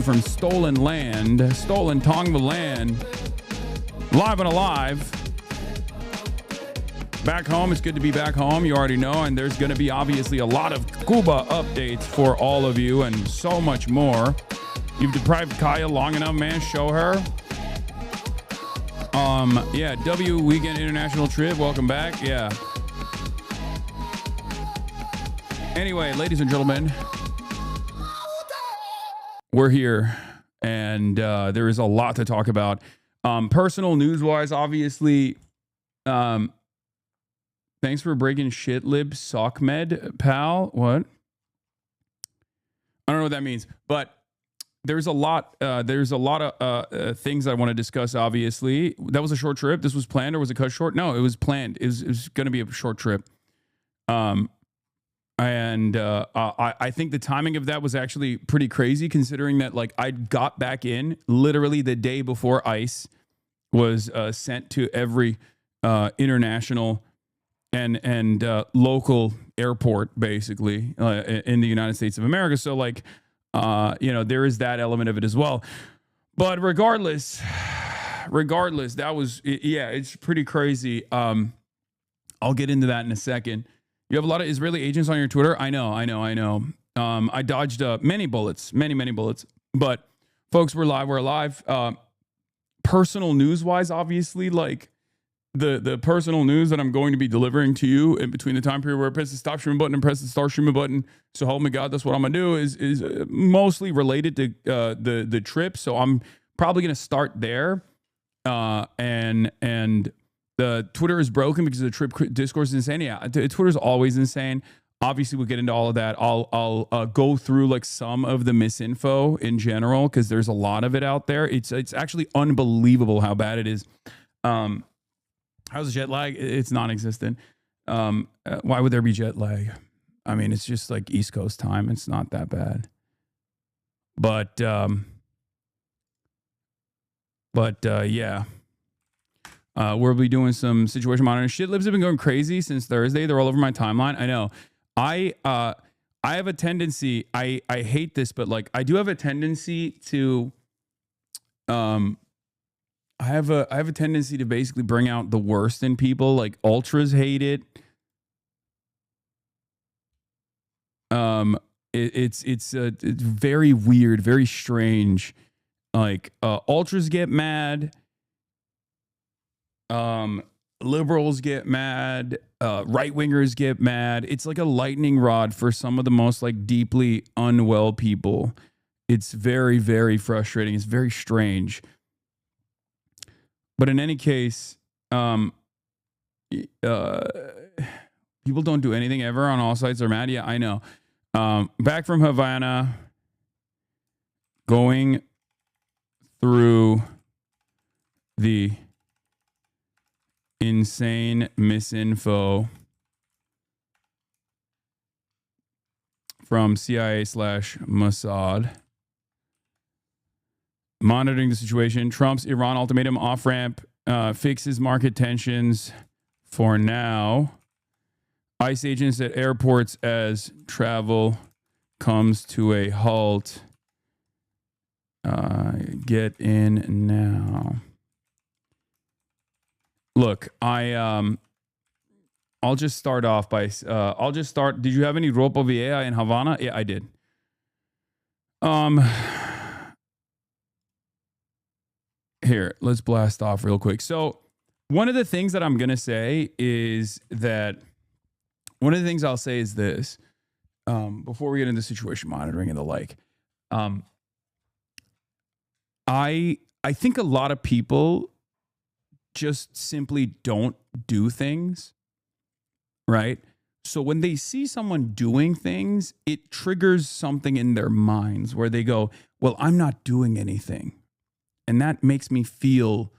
from stolen land, stolen Tongva land, live and alive. Back home, it's good to be back home, you already know, and there's going to be obviously a lot of Cuba updates for all of you and so much more. You've deprived Kaya long enough, man, show her. Yeah, W Weekend International Trip, welcome back, yeah. Anyway, ladies and gentlemen, we're here, and there is a lot to talk about. Personal news-wise, obviously, thanks for breaking shit, lib, sockmed, pal. What? I don't know what that means, but there's a lot of things I want to discuss, obviously. That was a short trip. This was planned, or was it cut short? No, it was planned. It was going to be a short trip. I think the timing of that was actually pretty crazy, considering that like I got back in literally the day before ICE was sent to every international and local airport, basically, in the United States of America. So like, there is that element of it as well. But regardless, that was, yeah, it's pretty crazy. I'll get into that in a second. You have a lot of Israeli agents on your Twitter. I know. I dodged many bullets, many bullets. But folks, we're live. We're alive. Personal news-wise, obviously, like the personal news that I'm going to be delivering to you in between the time period where I press the stop streaming button and press the start streaming button. So help me God, that's what I'm gonna do. Is mostly related to the trip. So I'm probably gonna start there. And the Twitter is broken because the trip discourse is insane. Yeah, Twitter's always insane. Obviously, we'll get into all of that. I'll go through like some of the misinfo in general because there's a lot of it out there. It's actually unbelievable how bad it is. How's jet lag? It's non-existent. Why would there be jet lag? I mean, it's just like East Coast time. It's not that bad. But yeah. We'll be doing some situation monitoring. Shit libs have been going crazy since Thursday. They're all over my timeline. I know. I have a tendency, I hate this, but like I do have a tendency to I have a tendency to basically bring out the worst in people. Like ultras hate it. It's very weird, very strange. Like ultras get mad. Liberals get mad, right-wingers get mad. It's like a lightning rod for some of the most like deeply unwell people. It's very, very frustrating. It's very strange. But in any case, people don't do anything ever on all sides. They're mad. Yeah, I know. Back from Havana, going through the insane misinfo from CIA/Mossad. Monitoring the situation. Trump's Iran ultimatum off-ramp fixes market tensions for now. ICE agents at airports as travel comes to a halt. Get in now. Look, I'll just start off by, did you have any Ropa Vieja in Havana? Yeah, I did. Here, let's blast off real quick. So one of the things that I'm going to say is that, one of the things I'll say is this, before we get into situation monitoring and the like, I think a lot of people just simply don't do things, right? So when they see someone doing things, it triggers something in their minds where they go, well, I'm not doing anything. And that makes me feel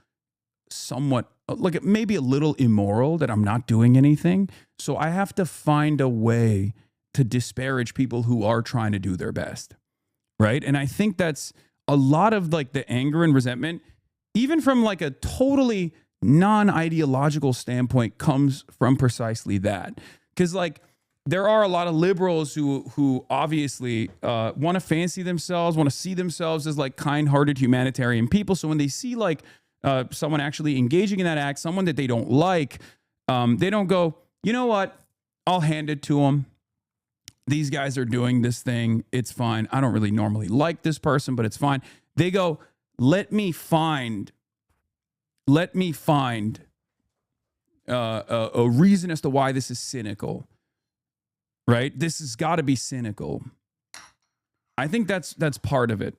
somewhat like maybe a little immoral that I'm not doing anything. So I have to find a way to disparage people who are trying to do their best, right? And I think that's a lot of like the anger and resentment, even from like a totally non-ideological standpoint, comes from precisely that. Because like there are a lot of liberals who obviously want to fancy themselves, want to see themselves as like kind-hearted humanitarian people. So when they see like someone actually engaging in that act, someone that they don't like, they don't go, you know what? I'll hand it to them. These guys are doing this thing. It's fine. I don't really normally like this person, but it's fine. They go, let me find a reason as to why this is cynical. Right? This has got to be cynical. I think that's part of it.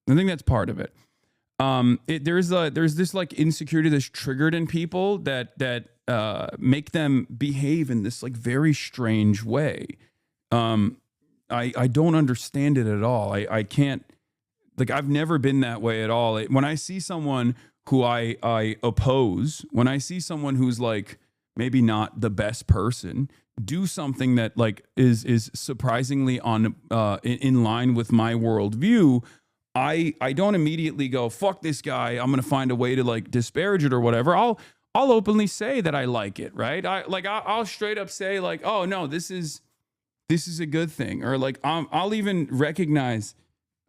I think that's part of it. There's this like insecurity that's triggered in people that make them behave in this like very strange way. I don't understand it at all. I can't, like, I've never been that way at all. When I see someone who I oppose, when I see someone who's like maybe not the best person do something that like is surprisingly on in line with my worldview, I don't immediately go, fuck this guy, I'm gonna find a way to like disparage it or whatever. I'll openly say that I like it, right? I'll straight up say like, oh no, this is a good thing, or like I'll even recognize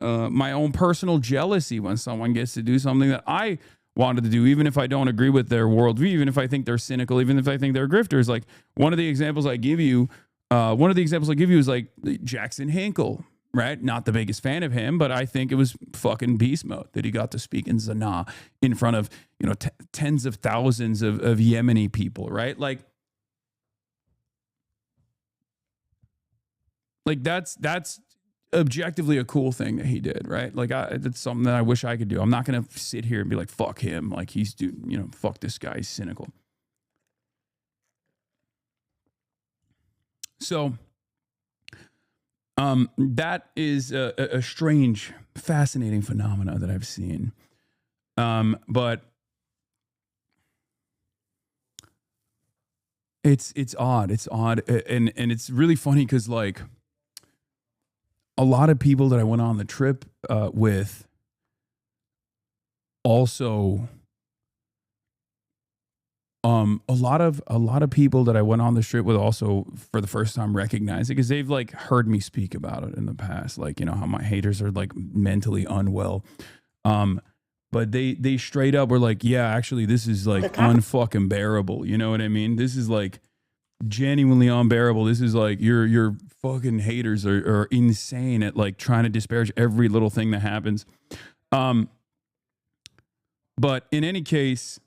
my own personal jealousy when someone gets to do something that I wanted to do, even if I don't agree with their worldview, even if I think they're cynical, even if I think they're grifters. Like one of the examples I give you is like Jackson Hinkle, right? Not the biggest fan of him, but I think it was fucking beast mode that he got to speak in Sanaa in front of, tens of thousands of Yemeni people, right? Like that's objectively a cool thing that he did, right? Like that's something that I wish I could do. I'm not going to sit here and be like, fuck him. Like he's fuck this guy. He's cynical. So, that is a strange, fascinating phenomena that I've seen. But it's odd. It's odd. And it's really funny because like, a lot of people that I went on the trip with also, a lot of people that I went on the trip with also for the first time recognize it because they've like heard me speak about it in the past, like how my haters are like mentally unwell, but they straight up were like, yeah, actually this is like unfucking bearable. You know what I mean? This is like genuinely unbearable. This is like your fucking haters are insane at like trying to disparage every little thing that happens. But in any case,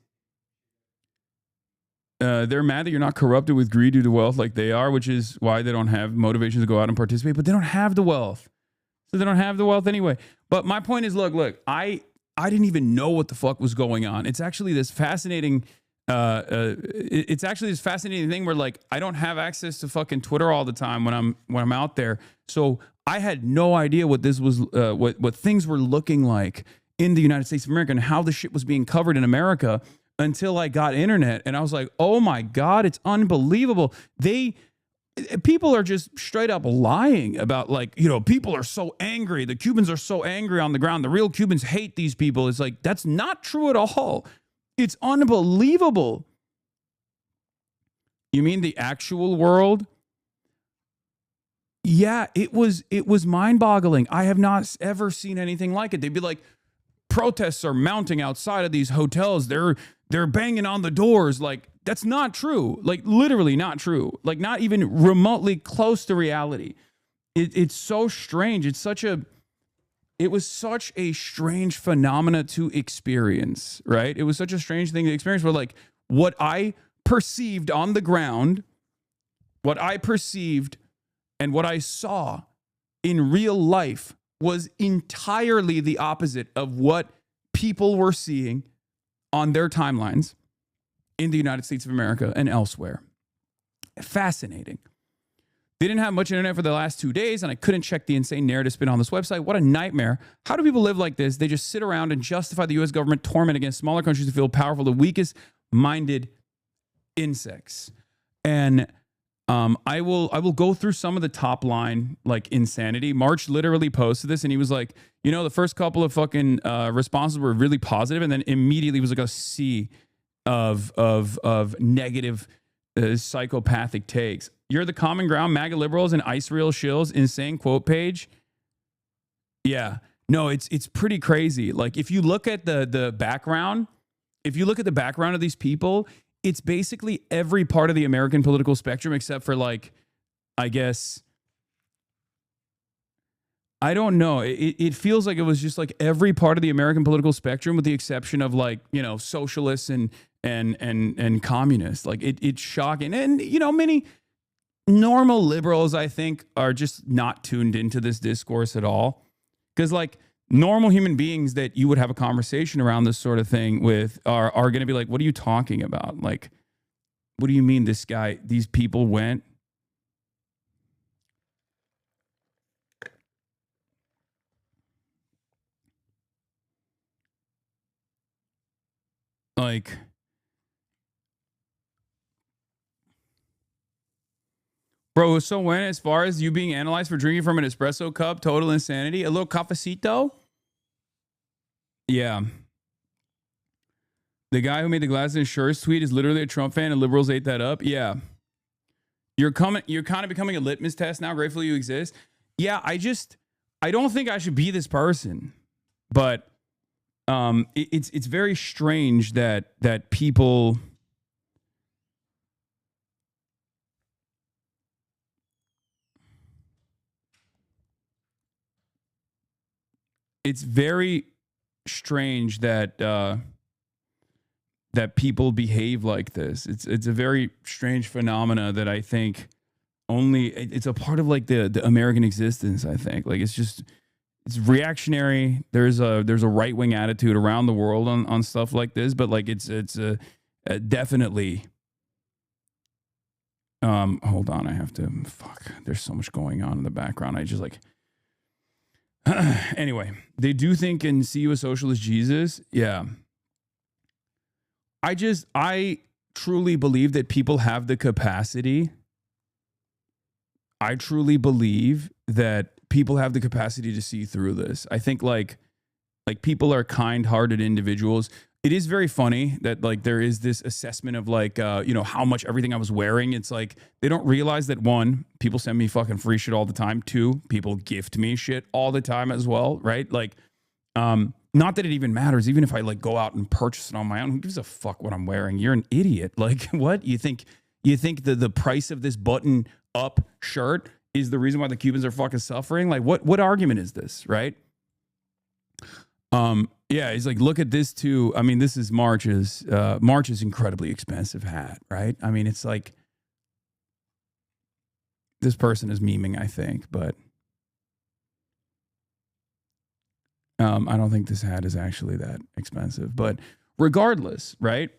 they're mad that you're not corrupted with greed due to wealth like they are, which is why they don't have motivation to go out and participate, but they don't have the wealth. So they don't have the wealth anyway. But my point is, look, I didn't even know what the fuck was going on. It's actually this fascinating it's actually this fascinating thing where like I don't have access to fucking Twitter all the time when I'm out there. So I had no idea what this was, what things were looking like in the United States of America and how the shit was being covered in America until I got internet. And I was like, oh my God, it's unbelievable. People are just straight up lying about like, people are so angry. The Cubans are so angry on the ground. The real Cubans hate these people. It's like, that's not true at all. It's unbelievable. You mean the actual world? Yeah, it was mind-boggling. I have not ever seen anything like it. They'd be like, protests are mounting outside of these hotels. They're banging on the doors. Like, that's not true. Like, literally not true. Like, not even remotely close to reality. It's so strange. It was such a strange phenomena to experience, right? It was such a strange thing to experience where like what I perceived on the ground, what I perceived and what I saw in real life was entirely the opposite of what people were seeing on their timelines in the United States of America and elsewhere. Fascinating. They didn't have much internet for the last 2 days, and I couldn't check the insane narrative spin on this website. What a nightmare. How do people live like this? They just sit around and justify the U.S. government torment against smaller countries to feel powerful, the weakest-minded insects. And I will go through some of the top line, like, insanity. March literally posted this, and he was like, the first couple of fucking responses were really positive, and then immediately was like a sea of negative psychopathic takes. You're the common ground, MAGA liberals and ice real shills, insane quote page. Yeah. No, it's pretty crazy. Like if you look at the background, if you look at the background of these people, it's basically every part of the American political spectrum except for like, I guess, I don't know. It feels like it was just like every part of the American political spectrum with the exception of like, socialists and communists. Like it's shocking. And, many normal liberals, I think, are just not tuned into this discourse at all. Because like normal human beings that you would have a conversation around this sort of thing with are going to be like, what are you talking about? Like, what do you mean these people went? Like, bro, so when, as far as you being analyzed for drinking from an espresso cup, total insanity, a little cafecito? Yeah. The guy who made the glasses and shirts tweet is literally a Trump fan and liberals ate that up. Yeah. You're kind of becoming a litmus test now. Grateful you exist. Yeah, I don't think I should be this person. But it's very strange that people it's very strange that that people behave like this. It's a very strange phenomena that I think it's a part of like the American existence. I think like it's reactionary. There's a right wing attitude around the world on stuff like this, but like it's definitely. Hold on, I have to. Fuck, there's so much going on in the background. I just like. Anyway, they do think and see you as socialist Jesus. Yeah. I truly believe that people have the capacity. I truly believe that people have the capacity to see through this. I think like people are kind-hearted individuals. It is very funny that like there is this assessment of like, how much everything I was wearing. It's like they don't realize that one, people send me fucking free shit all the time. Two, people gift me shit all the time as well, right? Like, not that it even matters. Even if I like go out and purchase it on my own, who gives a fuck what I'm wearing? You're an idiot. Like, what you think the price of this button up shirt is the reason why the Cubans are fucking suffering? Like, what argument is this, right? Yeah, he's like, look at this too. I mean, this is March's incredibly expensive hat, right? I mean, it's like this person is memeing, I think, but I don't think this hat is actually that expensive. But regardless, right?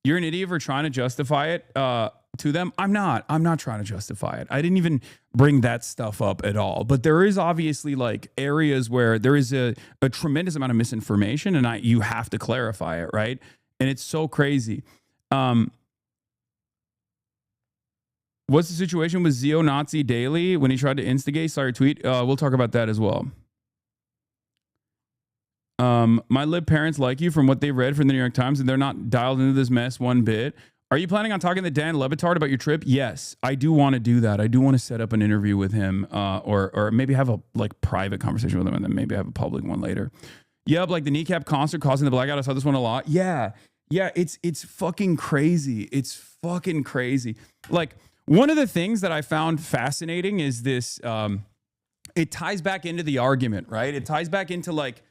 You're an idiot for trying to justify it to them. I'm not trying to justify it. I didn't even bring that stuff up at all. But there is obviously like areas where there is a tremendous amount of misinformation, and you have to clarify it, right? And it's so crazy. What's the situation with Zeo Nazi Daily when he tried to instigate? Sorry, tweet. We'll talk about that as well. My lib parents like you from what they read from the New York Times, and they're not dialed into this mess one bit. Are you planning on talking to Dan Le Batard about your trip? Yes, I do want to do that. I do want to set up an interview with him, or maybe have a like private conversation with him, and then maybe have a public one later. Yep, like the kneecap concert causing the blackout. I saw this one a lot. Yeah, it's fucking crazy. It's fucking crazy. Like one of the things that I found fascinating is this. It ties back into the argument, right? It ties back into like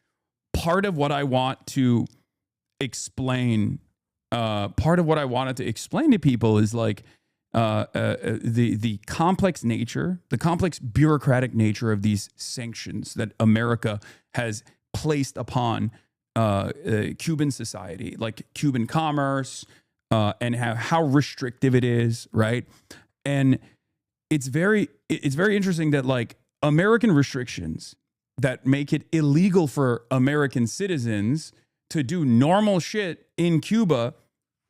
part of what I want to explain. Part of what I wanted to explain to people is like the complex nature, the complex bureaucratic nature of these sanctions that America has placed upon Cuban society, like Cuban commerce, and how restrictive it is, right? And it's very interesting that like American restrictions that make it illegal for American citizens to do normal shit in Cuba,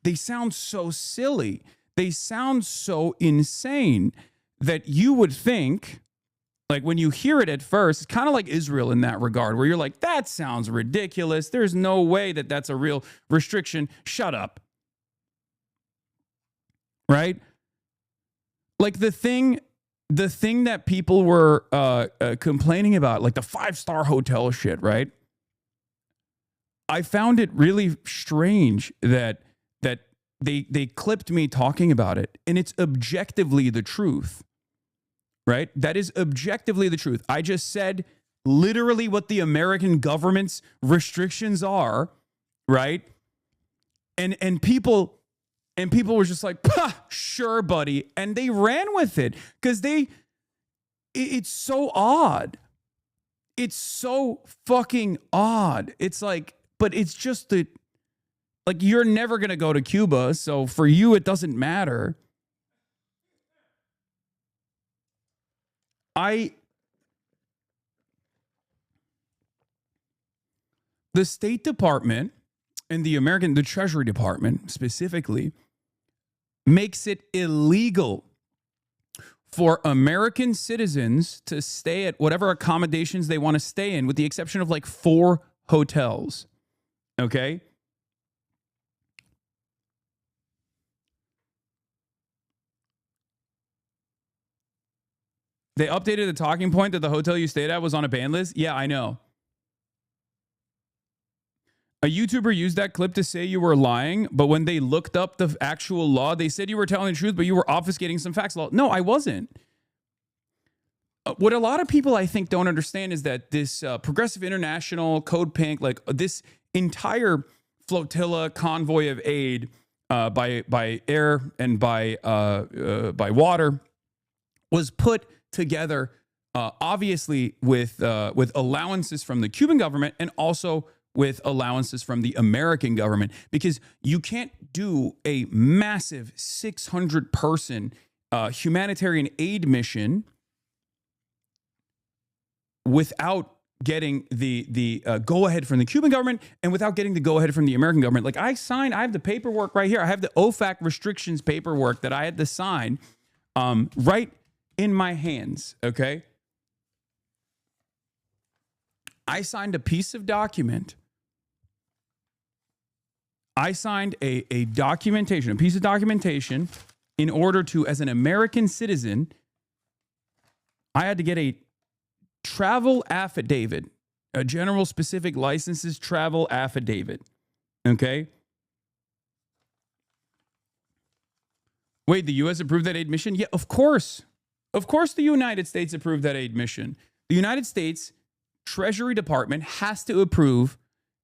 they sound so silly. They sound so insane that you would think, like when you hear it at first, it's kind of like Israel in that regard, where you're like, that sounds ridiculous. There's no way that that's a real restriction. Shut up. right? Like the thing that people were complaining about, like the 5-star hotel shit, right? I found it really strange that they clipped me talking about it, and it's objectively the truth, right? That is objectively the truth. I just said literally what the American government's restrictions are, right? And people were just like, sure, buddy, and they ran with it because it's so odd. It's so fucking odd. It's like, but it's just like you're never going to go to Cuba, so for you it doesn't matter. The State Department and the Treasury Department specifically makes it illegal for American citizens to stay at whatever accommodations they want to stay in, with the exception of like 4 hotels. Okay? They updated the talking point that the hotel you stayed at was on a ban list. Yeah, I know. A YouTuber used that clip to say you were lying, but when they looked up the actual law, they said you were telling the truth, but you were obfuscating some facts. No, I wasn't. What a lot of people, I think, don't understand is that this Progressive International, Code Pink, like this entire flotilla convoy of aid by air and by water was put together, obviously with allowances from the Cuban government and also with allowances from the American government, because you can't do a massive 600-person humanitarian aid mission without getting the go-ahead from the Cuban government and without getting the go-ahead from the American government. Like I have the paperwork right here. I have the OFAC restrictions paperwork that I had to sign right in my hands, okay? I signed a piece of document. I signed a piece of documentation in order to, as an American citizen, I had to get a travel affidavit, a general specific licenses travel affidavit. Okay. Wait, the U.S. approved that aid mission? Yeah, of course. Of course, the United States approved that aid mission. The United States Treasury Department has to approve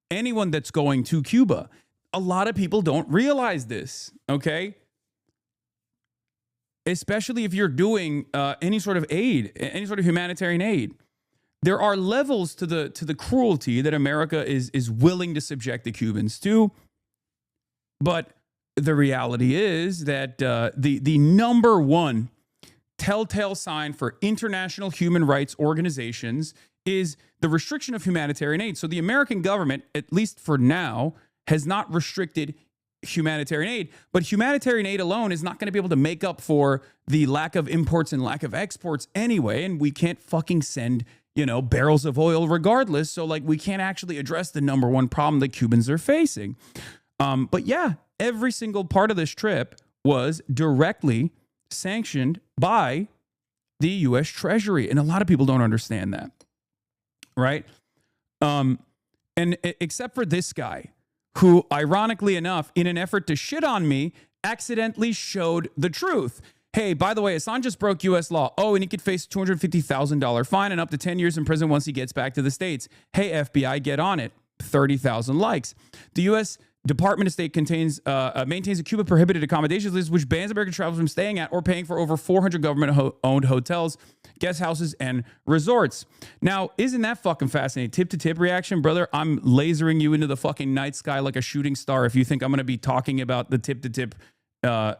anyone that's going to Cuba. A lot of people don't realize this, okay? Especially if you're doing any sort of aid, any sort of humanitarian aid. There are levels to the cruelty that America is willing to subject the Cubans to. But the reality is that the number one telltale sign for international human rights organizations is the restriction of humanitarian aid. So the American government, at least for now, has not restricted humanitarian aid, but humanitarian aid alone is not going to be able to make up for the lack of imports and lack of exports anyway, and we can't fucking send, barrels of oil regardless, so like we can't actually address the number one problem that Cubans are facing. But yeah, every single part of this trip was directly sanctioned by the U.S. Treasury, and a lot of people don't understand that, right? And except for this guy, who, ironically enough, in an effort to shit on me, accidentally showed the truth. Hey, by the way, Assange just broke U.S. law. Oh, and he could face a $250,000 fine and up to 10 years in prison once he gets back to the States. Hey, FBI, get on it. 30,000 likes. The U.S. Department of State maintains a Cuba prohibited accommodations list, which bans American travelers from staying at or paying for over 400 government-owned hotels, guest houses, and resorts. Now, isn't that fucking fascinating? Tip-to-tip reaction, brother. I'm lasering you into the fucking night sky like a shooting star if you think I'm going to be talking about the tip-to-tip, here, I'll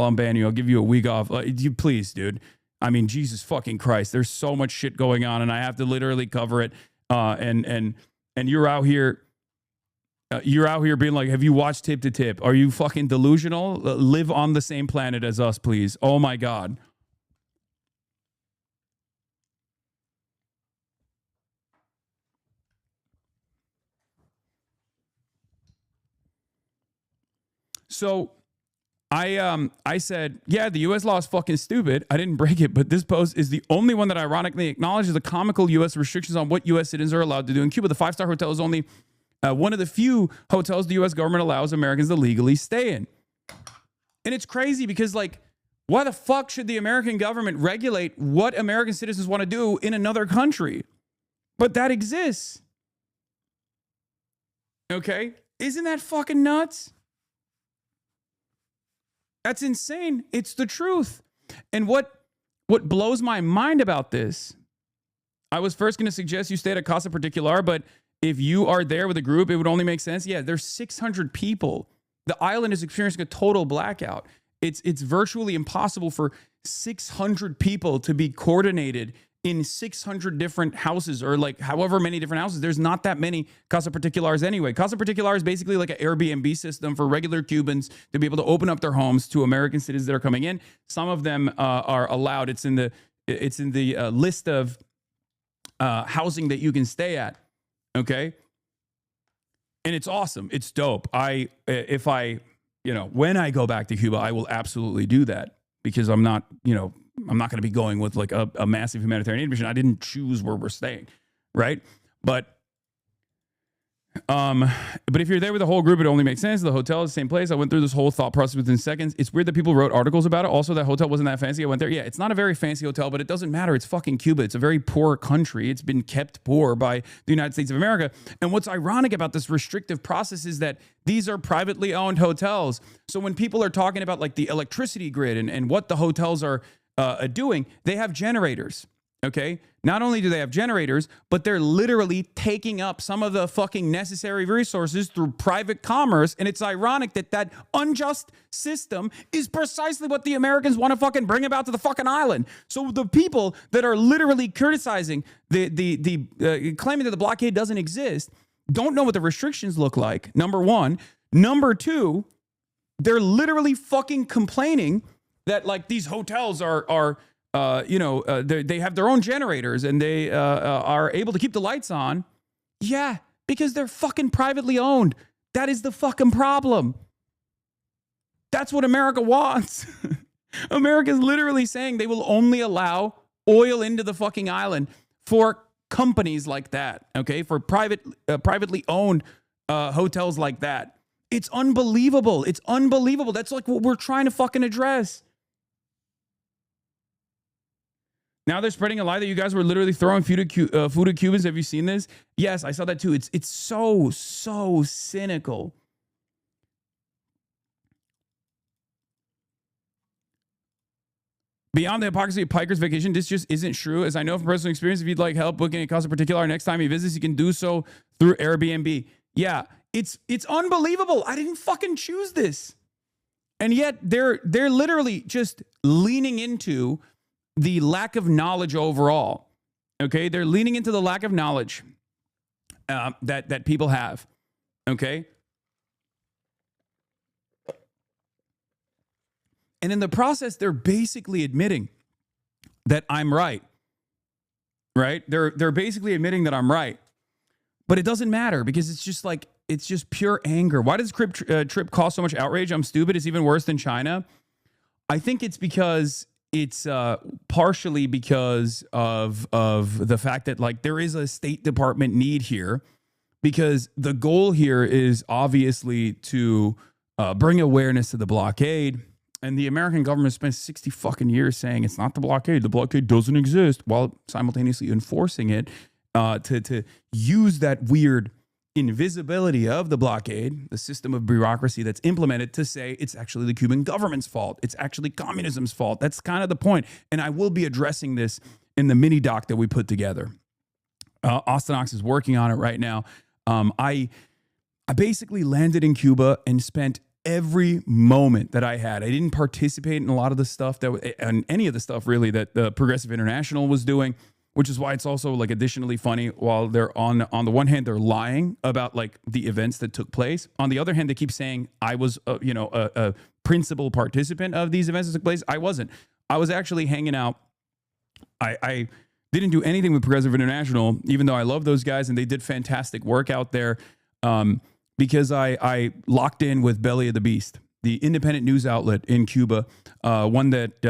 unban you. I'll give you a week off. Please, dude. I mean, Jesus fucking Christ. There's so much shit going on, and I have to literally cover it. And you're out here... you're out here being like, have you watched Tip to Tip? Are you fucking delusional? Live on the same planet as us, please. Oh, my God. So I said, yeah, the U.S. law is fucking stupid. I didn't break it, but this post is the only one that ironically acknowledges the comical U.S. restrictions on what U.S. citizens are allowed to do in Cuba. The five-star hotel is only one of the few hotels the U.S. government allows Americans to legally stay in. And it's crazy because, like, why the fuck should the American government regulate what American citizens want to do in another country? But that exists. Okay? Isn't that fucking nuts? That's insane. It's the truth. And what blows my mind about this, I was first going to suggest you stay at a Casa Particular, but if you are there with a group, it would only make sense. Yeah, there's 600 people. The island is experiencing a total blackout. It's virtually impossible for 600 people to be coordinated in 600 different houses, or like however many different houses. There's not that many Casa Particulars anyway. Casa Particular is basically like an Airbnb system for regular Cubans to be able to open up their homes to American citizens that are coming in. Some of them are allowed. It's in the list of housing that you can stay at. Okay. And it's awesome. It's dope. When I go back to Cuba, I will absolutely do that, because I'm not going to be going with like a massive humanitarian aid mission. I didn't choose where we're staying, right? But if you're there with the whole group, it only makes sense. The hotel is the same place. I went through this whole thought process within seconds. It's weird that people wrote articles about it. Also, that hotel wasn't that fancy. I went there. Yeah, it's not a very fancy hotel, but it doesn't matter. It's fucking Cuba. It's a very poor country. It's been kept poor by the United States of America. And what's ironic about this restrictive process is that these are privately owned hotels. So when people are talking about like the electricity grid and what the hotels are doing, they have generators. Okay. Not only do they have generators, but they're literally taking up some of the fucking necessary resources through private commerce. And it's ironic that unjust system is precisely what the Americans want to fucking bring about to the fucking island. So the people that are literally criticizing the claiming that the blockade doesn't exist don't know what the restrictions look like. Number one. Number two, they're literally fucking complaining that like these hotels they have their own generators and they are able to keep the lights on. Yeah, because they're fucking privately owned. That is the fucking problem. That's what America wants. America's literally saying they will only allow oil into the fucking island for companies like that, okay? For privately owned hotels like that. It's unbelievable. It's unbelievable. That's like what we're trying to fucking address. Now they're spreading a lie that you guys were literally throwing food at Cubans. Have you seen this? Yes, I saw that too. It's so cynical. Beyond the hypocrisy of Piker's vacation, this just isn't true. As I know from personal experience, if you'd like help booking a Casa Particular next time he visits, you can do so through Airbnb. Yeah, it's unbelievable. I didn't fucking choose this. And yet they're literally just leaning into the lack of knowledge overall. Okay, they're leaning into the lack of knowledge that people have. Okay, and in the process, they're basically admitting that I'm right. Right? They're basically admitting that I'm right, but it doesn't matter because it's just pure anger. Why does trip cause so much outrage? I'm stupid. It's even worse than China. I think it's because. It's partially because of the fact that like there is a State Department need here, because the goal here is obviously to bring awareness to the blockade. And the American government spent 60 fucking years saying it's not the blockade. The blockade doesn't exist, while simultaneously enforcing it to use that weird invisibility of the blockade, the system of bureaucracy that's implemented, to say it's actually the Cuban government's fault. It's actually communism's fault. That's kind of the point. And I will be addressing this in the mini doc that we put together. Austin Ox is working on it right now. I basically landed in Cuba and spent every moment that I had. I didn't participate in a lot of the stuff and any of the stuff really that the Progressive International was doing, which is why it's also like additionally funny. While they're on the one hand, they're lying about like the events that took place. On the other hand, they keep saying I was, a principal participant of these events that took place. I wasn't. I was actually hanging out. I didn't do anything with Progressive International, even though I love those guys and they did fantastic work out there. Because I locked in with Belly of the Beast. the independent news outlet in Cuba, one that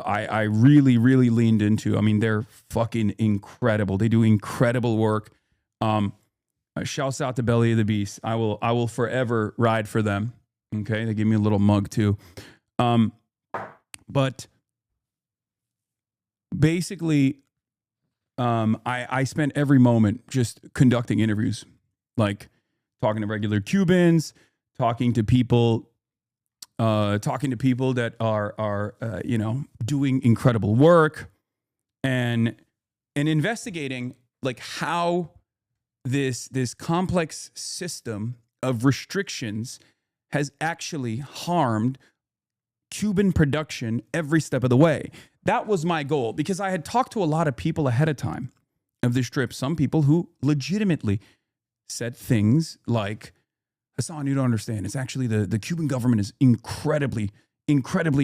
I really, really leaned into. I mean, they're fucking incredible. They do incredible work. Shouts out to Belly of the Beast. I will forever ride for them. Okay, they give me a little mug too. But basically, I spent every moment just conducting interviews, like talking to regular Cubans, talking to people that are doing incredible work, and investigating like how this complex system of restrictions has actually harmed Cuban production every step of the way. That was my goal, because I had talked to a lot of people ahead of time of this trip. Some people who legitimately said things like, Hasan, you don't understand. It's actually the Cuban government is incredibly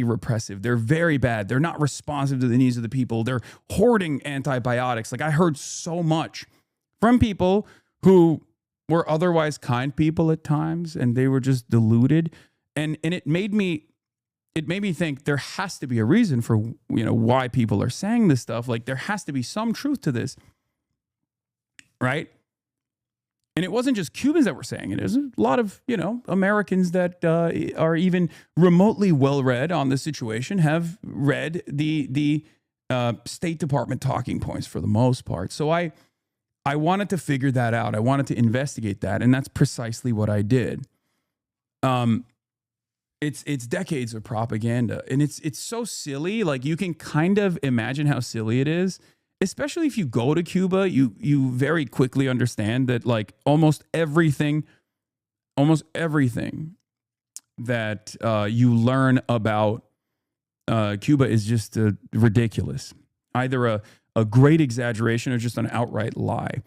repressive. They're very bad. They're not responsive to the needs of the people. They're hoarding antibiotics. Like, I heard so much from people who were otherwise kind people at times, and they were just deluded. And it made me think there has to be a reason for, why people are saying this stuff. Like, there has to be some truth to this, right? And it wasn't just Cubans that were saying it. There's a lot of, Americans that are even remotely well-read on the situation, have read the State Department talking points for the most part. So I wanted to figure that out. I wanted to investigate that, and that's precisely what I did. It's decades of propaganda, and it's so silly. Like, you can kind of imagine how silly it is, especially if you go to Cuba. You very quickly understand that, like, almost everything that you learn about Cuba is just ridiculous. Either a great exaggeration or just an outright lie.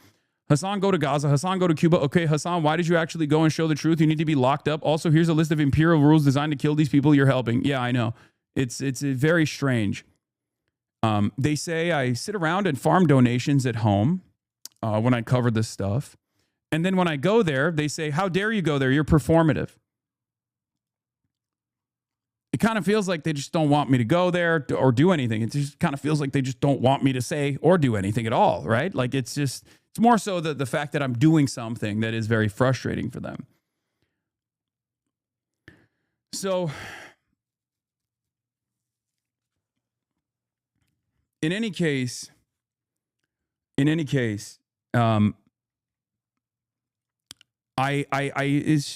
Hasan, go to Gaza. Hasan, go to Cuba. Okay, Hasan, why did you actually go and show the truth? You need to be locked up. Also, here's a list of imperial rules designed to kill these people you're helping. Yeah, I know. It's very strange. They say I sit around and farm donations at home when I cover this stuff. And then when I go there, they say, how dare you go there? You're performative. It kind of feels like they just don't want me to go there or do anything. It just kind of feels like they just don't want me to say or do anything at all, right? Like, it's more so the fact that I'm doing something that is very frustrating for them. So, in any case, it's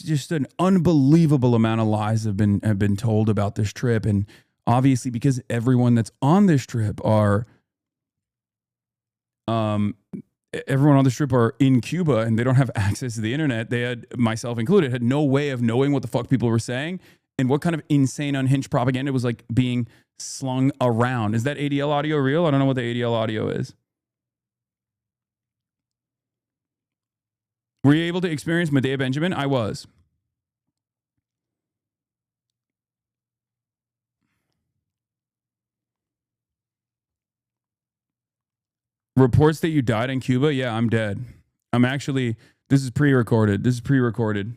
just an unbelievable amount of lies have been told about this trip, and obviously because everyone that's on this trip are in Cuba and they don't have access to the internet. They had, myself included, had no way of knowing what the fuck people were saying and what kind of insane, unhinged propaganda was like being slung around. Is that ADL audio real? I don't know what the ADL audio is. Were you able to experience Medea Benjamin? I was. Reports that you died in Cuba? Yeah, I'm dead. This is pre-recorded.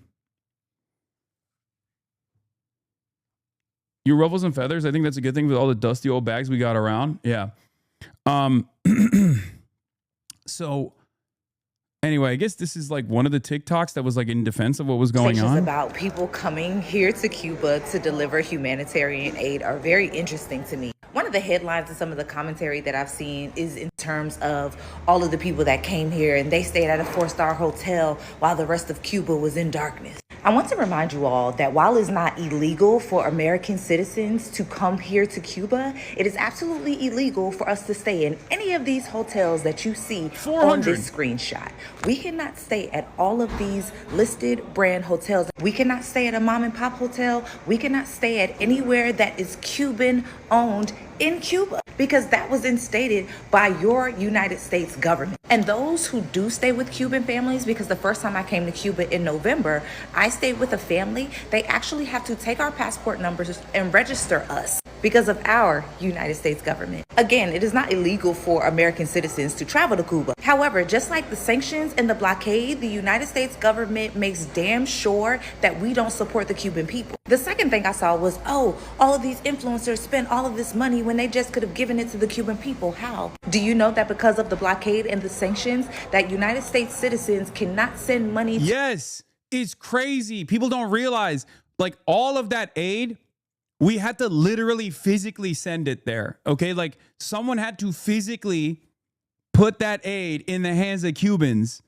You ruffles and feathers. I think that's a good thing with all the dusty old bags we got around. Yeah. So anyway, I guess this is like one of the TikToks that was like in defense of what was going on. About people coming here to Cuba to deliver humanitarian aid are very interesting to me. One of the headlines and some of the commentary that I've seen is in terms of all of the people that came here and they stayed at a 4-star hotel while the rest of Cuba was in darkness. I want to remind you all that while it's not illegal for American citizens to come here to Cuba, it is absolutely illegal for us to stay in any of these hotels that you see on this screenshot. We cannot stay at all of these listed brand hotels. We cannot stay at a mom and pop hotel. We cannot stay at anywhere that is Cuban owned in Cuba, because that was instated by your United States government. And those who do stay with Cuban families, because the first time I came to Cuba in November, I stayed with a family. They actually have to take our passport numbers and register us because of our United States government. Again, it is not illegal for American citizens to travel to Cuba. However, just like the sanctions and the blockade, the United States government makes damn sure that we don't support the Cuban people. The second thing I saw was, oh, all of these influencers spent all of this money when they just could have given it to the Cuban people. How? Do you know that because of the blockade and the sanctions, that United States citizens cannot send money? Yes, it's crazy. People don't realize, like, all of that aid, we had to literally physically send it there. Okay, like someone had to physically put that aid in the hands of Cubans.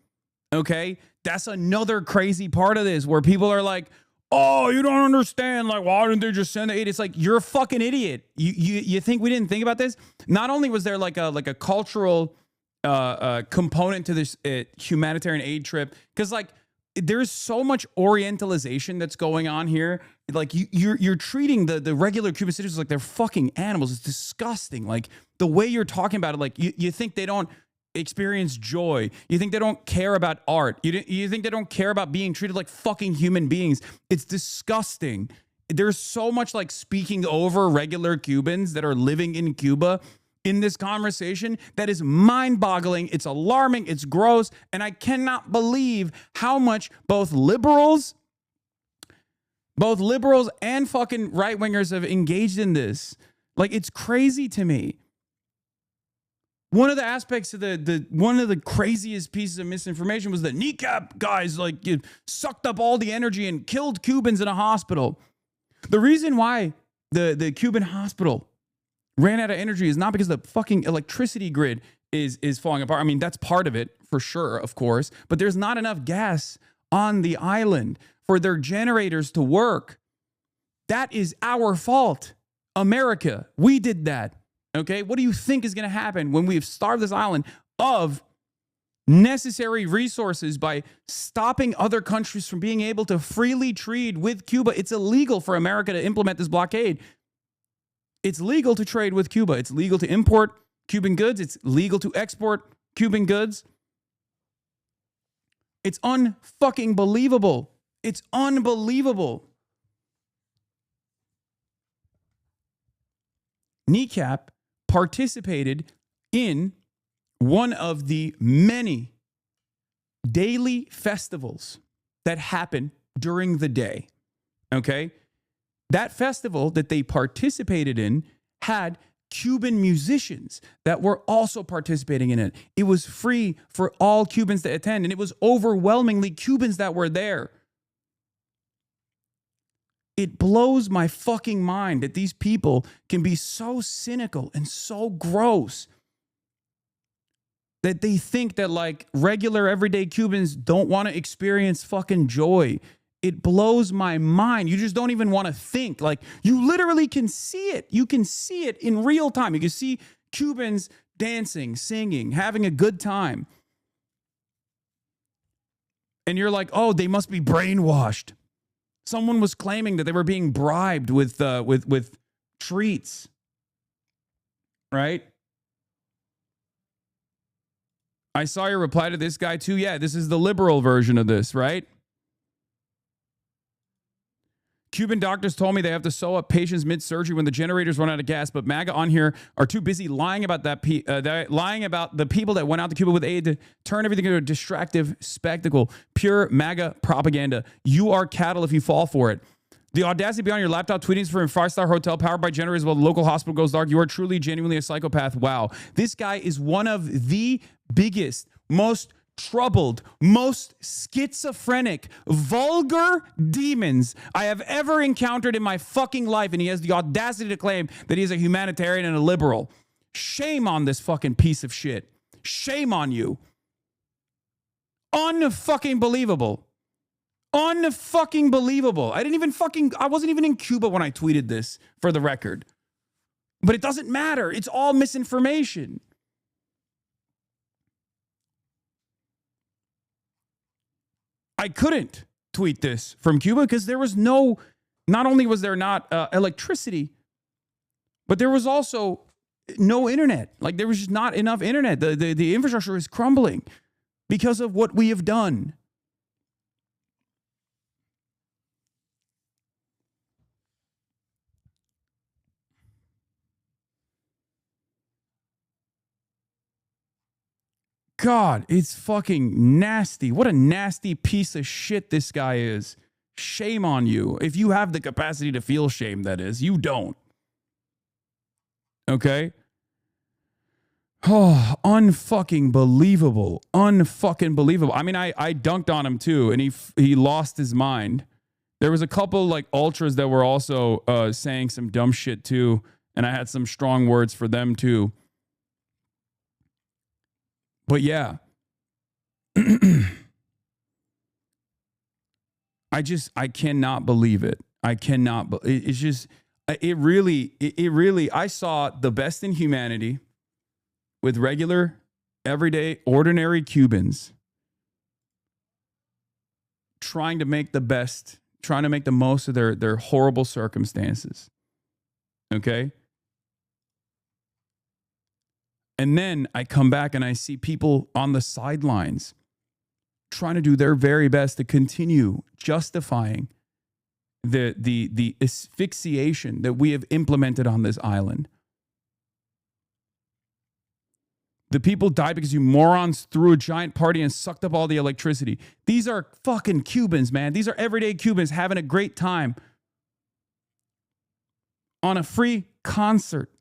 Okay, that's another crazy part of this where people are like, oh, you don't understand. Like, why didn't they just send the aid? It's like, you're a fucking idiot. You think we didn't think about this? Not only was there like a cultural component to this humanitarian aid trip, because like there's so much Orientalization that's going on here. Like you're treating the regular Cuban citizens like they're fucking animals. It's disgusting. Like the way you're talking about it, like you think they don't experience joy. You think they don't care about art. You think they don't care about being treated like fucking human beings. It's disgusting. There's so much like speaking over regular Cubans that are living in Cuba in this conversation that is mind-boggling. It's alarming. It's gross. And I cannot believe how much both liberals and fucking right-wingers have engaged in this. Like, it's crazy to me. One of the aspects of one of the craziest pieces of misinformation was that kneecap guys like sucked up all the energy and killed Cubans in a hospital. The reason why the Cuban hospital ran out of energy is not because the fucking electricity grid is falling apart. I mean, that's part of it for sure, of course, but there's not enough gas on the island for their generators to work. That is our fault. America, we did that. Okay, what do you think is going to happen when we've starved this island of necessary resources by stopping other countries from being able to freely trade with Cuba? It's illegal for America to implement this blockade. It's legal to trade with Cuba. It's legal to import Cuban goods. It's legal to export Cuban goods. It's unfucking believable. It's unbelievable. Kneecap participated in one of the many daily festivals that happen during the day. Okay? That festival that they participated in had Cuban musicians that were also participating in it. It was free for all Cubans to attend, and it was overwhelmingly Cubans that were there. It blows my fucking mind that these people can be so cynical and so gross that they think that like regular everyday Cubans don't want to experience fucking joy. It blows my mind. You just don't even want to think. Like, you literally can see it. You can see it in real time. You can see Cubans dancing, singing, having a good time. And you're like, oh, they must be brainwashed. Someone was claiming that they were being bribed with treats, right? I saw your reply to this guy too. Yeah, this is the liberal version of this, right? Cuban doctors told me they have to sew up patients mid-surgery when the generators run out of gas, but MAGA on here are too busy lying about lying about the people that went out to Cuba with aid to turn everything into a distractive spectacle. Pure MAGA propaganda. You are cattle if you fall for it. The audacity beyond your laptop tweeting from a five-star hotel powered by generators while the local hospital goes dark. You are truly, genuinely a psychopath. Wow. This guy is one of the biggest, most troubled, most schizophrenic, vulgar demons I have ever encountered in my fucking life, and he has the audacity to claim that he is a humanitarian and a liberal. Shame on this fucking piece of shit. Shame on you. Unfucking believable. Unfucking believable. I wasn't even in Cuba when I tweeted this, for the record. But it doesn't matter. It's all misinformation. I couldn't tweet this from Cuba because there was not only was there not electricity, but there was also no internet. Like, there was just not enough internet. The infrastructure is crumbling because of what we have done. God, it's fucking nasty. What a nasty piece of shit this guy is. Shame on you. If you have the capacity to feel shame, that is, you don't. Okay? Oh, unfucking believable. Unfucking believable. I mean, I dunked on him too, and he lost his mind. There was a couple like ultras that were also saying some dumb shit too, and I had some strong words for them too. But yeah. I cannot believe it. I cannot. It's just, it really, I saw the best in humanity with regular, everyday, ordinary Cubans trying to make the best, trying to make the most of their horrible circumstances. Okay? And then I come back and I see people on the sidelines trying to do their very best to continue justifying the asphyxiation that we have implemented on this island. The people died because you morons threw a giant party and sucked up all the electricity. These are fucking Cubans, man. These are everyday Cubans having a great time on a free concert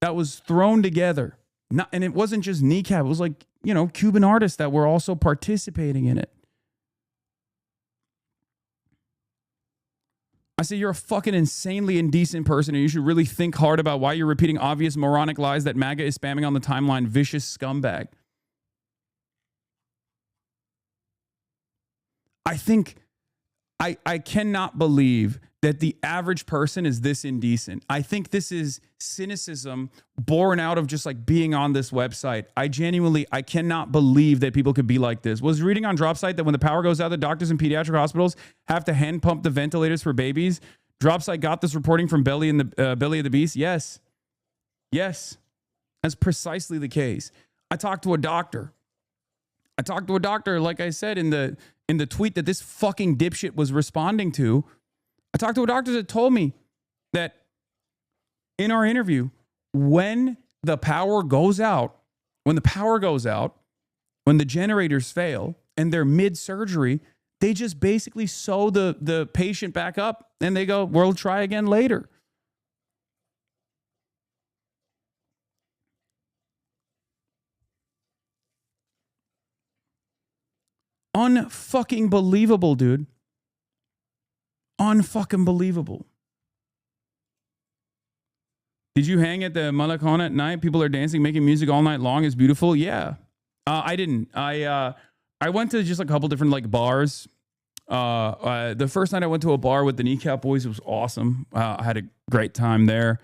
that was thrown together. And it wasn't just kneecap. It was like, Cuban artists that were also participating in it. I say you're a fucking insanely indecent person and you should really think hard about why you're repeating obvious moronic lies that MAGA is spamming on the timeline. Vicious scumbag. I think I cannot believe that the average person is this indecent. I think this is cynicism born out of just like being on this website. I cannot believe that people could be like this. Was reading on Dropsite that when the power goes out, the doctors in pediatric hospitals have to hand pump the ventilators for babies. Dropsite got this reporting from Belly of the Beast. Yes. That's precisely the case. I talked to a doctor, like I said in the tweet that this fucking dipshit was responding to. I talked to a doctor that told me that in our interview, when the power goes out, when the generators fail and they're mid-surgery, they just basically sew the patient back up and they go, we'll try again later. Unfucking believable, dude. Unfucking believable. Did you hang at the Malacon at night? People are dancing, making music all night long. It's beautiful. Yeah. I didn't. I went to just a couple different like bars. The first night I went to a bar with the Kneecap Boys. It was awesome. I had a great time there.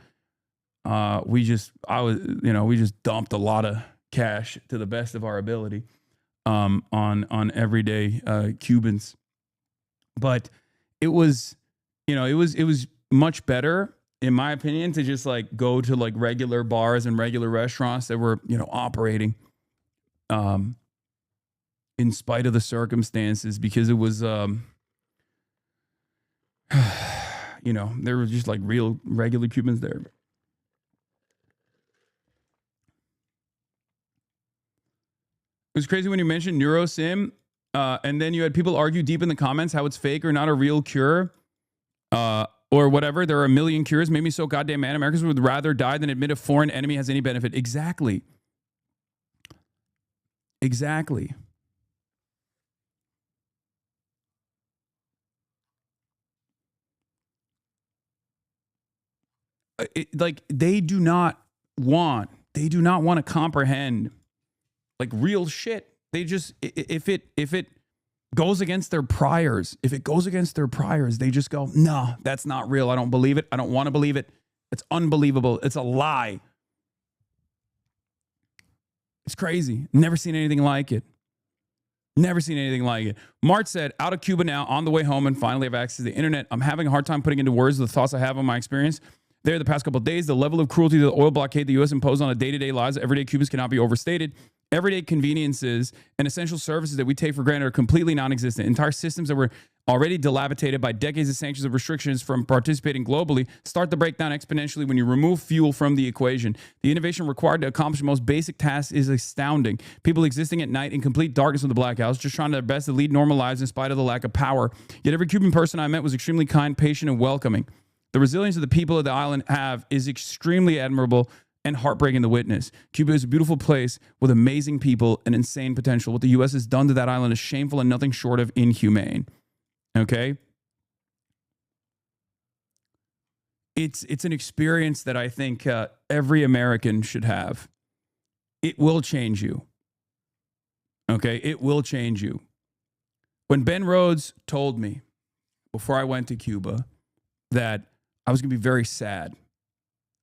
We just dumped a lot of cash to the best of our ability on everyday Cubans. But it was much better, in my opinion, to just like go to like regular bars and regular restaurants that were, operating in spite of the circumstances, because it was, there were just like real regular Cubans there. It was crazy when you mentioned NeuroSim. And then you had people argue deep in the comments how it's fake or not a real cure, or whatever. There are a million cures. Made me so goddamn mad. Americans would rather die than admit a foreign enemy has any benefit. Exactly. They do not want to comprehend like real shit. They just, if it goes against their priors, they just go, no, that's not real. I don't believe it. I don't want to believe it. It's unbelievable. It's a lie. It's crazy. Never seen anything like it. Mart said, out of Cuba now, on the way home, and finally have access to the internet. I'm having a hard time putting into words the thoughts I have on my experience there the past couple of days. The level of cruelty to the oil blockade the U.S. imposed on a day-to-day lives of everyday Cubans cannot be overstated. Everyday conveniences and essential services that we take for granted are completely non-existent. Entire systems that were already dilapidated by decades of sanctions and restrictions from participating globally start to break down exponentially when you remove fuel from the equation. The innovation required to accomplish the most basic tasks is astounding. People existing at night in complete darkness with the blackouts, just trying their best to lead normal lives in spite of the lack of power. Yet every Cuban person I met was extremely kind, patient, and welcoming. The resilience of the people of the island is extremely admirable and heartbreaking to witness. Cuba is a beautiful place with amazing people and insane potential. What the U.S. has done to that island is shameful and nothing short of inhumane. Okay? It's an experience that I think every American should have. It will change you. Okay? It will change you. When Ben Rhodes told me before I went to Cuba that I was going to be very sad,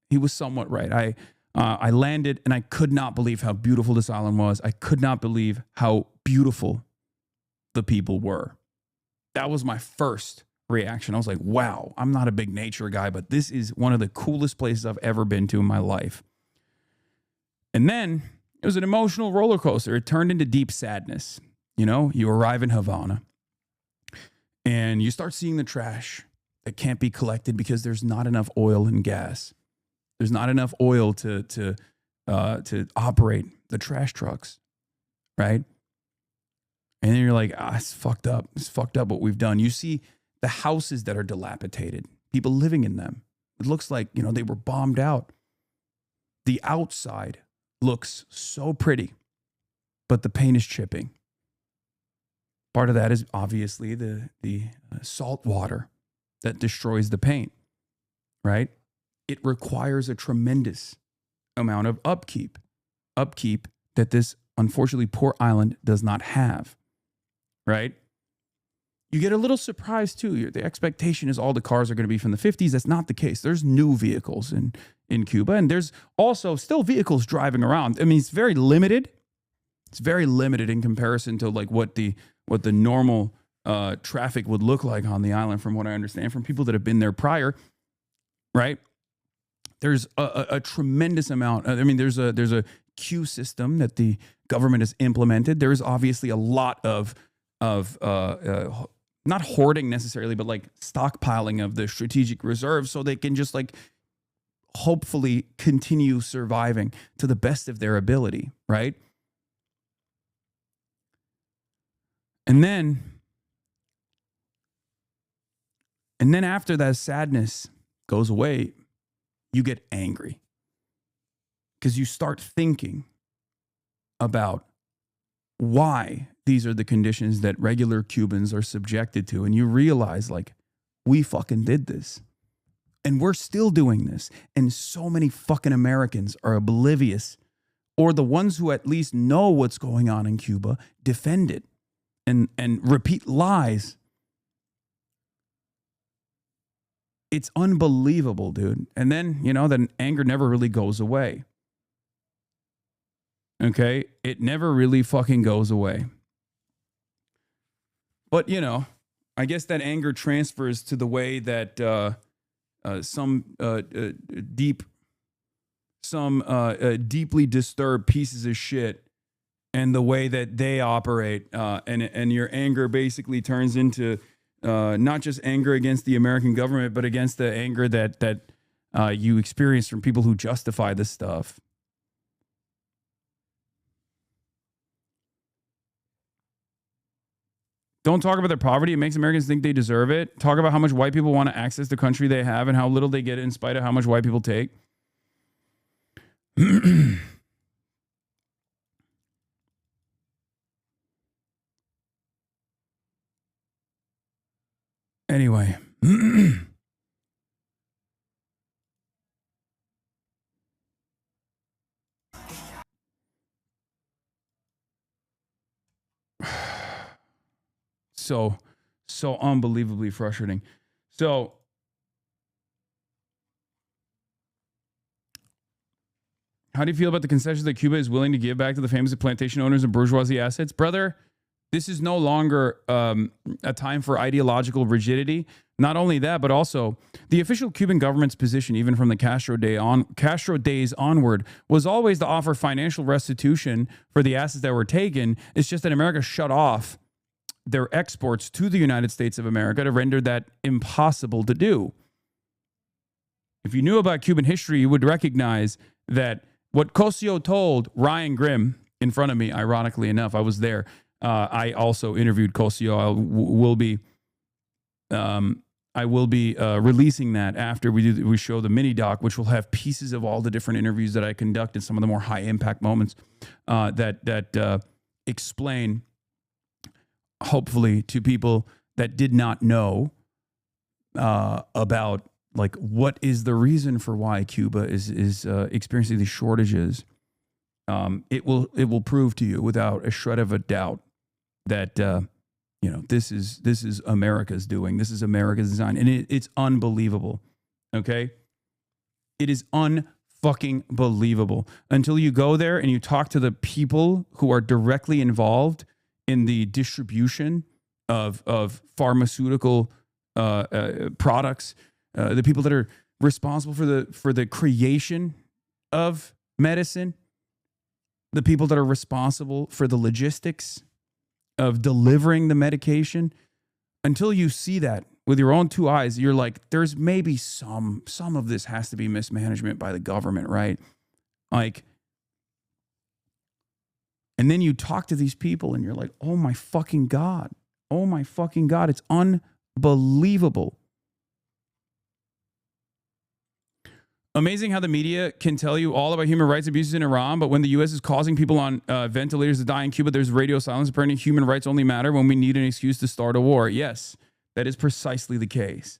he was somewhat right. I landed and I could not believe how beautiful this island was. I could not believe how beautiful the people were. That was my first reaction. I was like, wow, I'm not a big nature guy, but this is one of the coolest places I've ever been to in my life. And then it was an emotional roller coaster. It turned into deep sadness. You know, you arrive in Havana and you start seeing the trash that can't be collected because there's not enough oil and gas. There's not enough oil to operate the trash trucks, right? And then you're like, it's fucked up. It's fucked up what we've done. You see the houses that are dilapidated, people living in them. It looks like, you know, they were bombed out. The outside looks so pretty, but the paint is chipping. Part of that is obviously the salt water that destroys the paint, right? It requires a tremendous amount of upkeep that this unfortunately poor island does not have, right? You get a little surprised too. The expectation is all the cars are going to be from the 50s. That's not the case. There's new vehicles in Cuba, and there's also still vehicles driving around. I mean, it's very limited. It's very limited in comparison to like what the normal traffic would look like on the island, from what I understand from people that have been there prior, right? There's a tremendous amount. I mean, there's a queue system that the government has implemented. There is obviously a lot of not hoarding necessarily, but like stockpiling of the strategic reserves so they can just like hopefully continue surviving to the best of their ability, right? And then after that sadness goes away, you get angry because you start thinking about why these are the conditions that regular Cubans are subjected to. And you realize, like, we fucking did this. And we're still doing this. And so many fucking Americans are oblivious, or the ones who at least know what's going on in Cuba defend it and repeat lies. It's unbelievable, dude. And then, you know, that anger never really goes away. Okay? It never really fucking goes away. But, you know, I guess that anger transfers to the way that some deeply disturbed pieces of shit and the way that they operate. And your anger basically turns into not just anger against the American government, but against the anger that you experience from people who justify this stuff. Don't talk about their poverty. It makes Americans think they deserve it. Talk about how much white people want to access the country they have and how little they get in spite of how much white people take. Anyway. So unbelievably frustrating. So how do you feel about the concessions that Cuba is willing to give back to the famous plantation owners and bourgeoisie assets? Brother, this is no longer a time for ideological rigidity. Not only that, but also the official Cuban government's position, even from the Castro days onward, was always to offer financial restitution for the assets that were taken. It's just that America shut off their exports to the United States of America to render that impossible to do. If you knew about Cuban history, you would recognize that what Cosio told Ryan Grimm in front of me, ironically enough, I was there. I also interviewed Cosio. I will be releasing that after we show the mini doc, which will have pieces of all the different interviews that I conducted, some of the more high impact moments that explain, hopefully, to people that did not know about like what is the reason for why Cuba is experiencing these shortages. It will prove to you without a shred of a doubt that this is America's doing. This is America's design, and it's unbelievable. Okay, it is unfucking believable until you go there and you talk to the people who are directly involved in the distribution of pharmaceutical products, the people that are responsible for the creation of medicine, the people that are responsible for the logistics of delivering the medication. Until you see that with your own two eyes, you're like, there's maybe some of this has to be mismanagement by the government, right? Like, and then you talk to these people and you're like, oh my fucking God, it's unbelievable. Amazing how the media can tell you all about human rights abuses in Iran, but when the U.S. is causing people on ventilators to die in Cuba, there's radio silence. Apparently, human rights only matter when we need an excuse to start a war. Yes, that is precisely the case.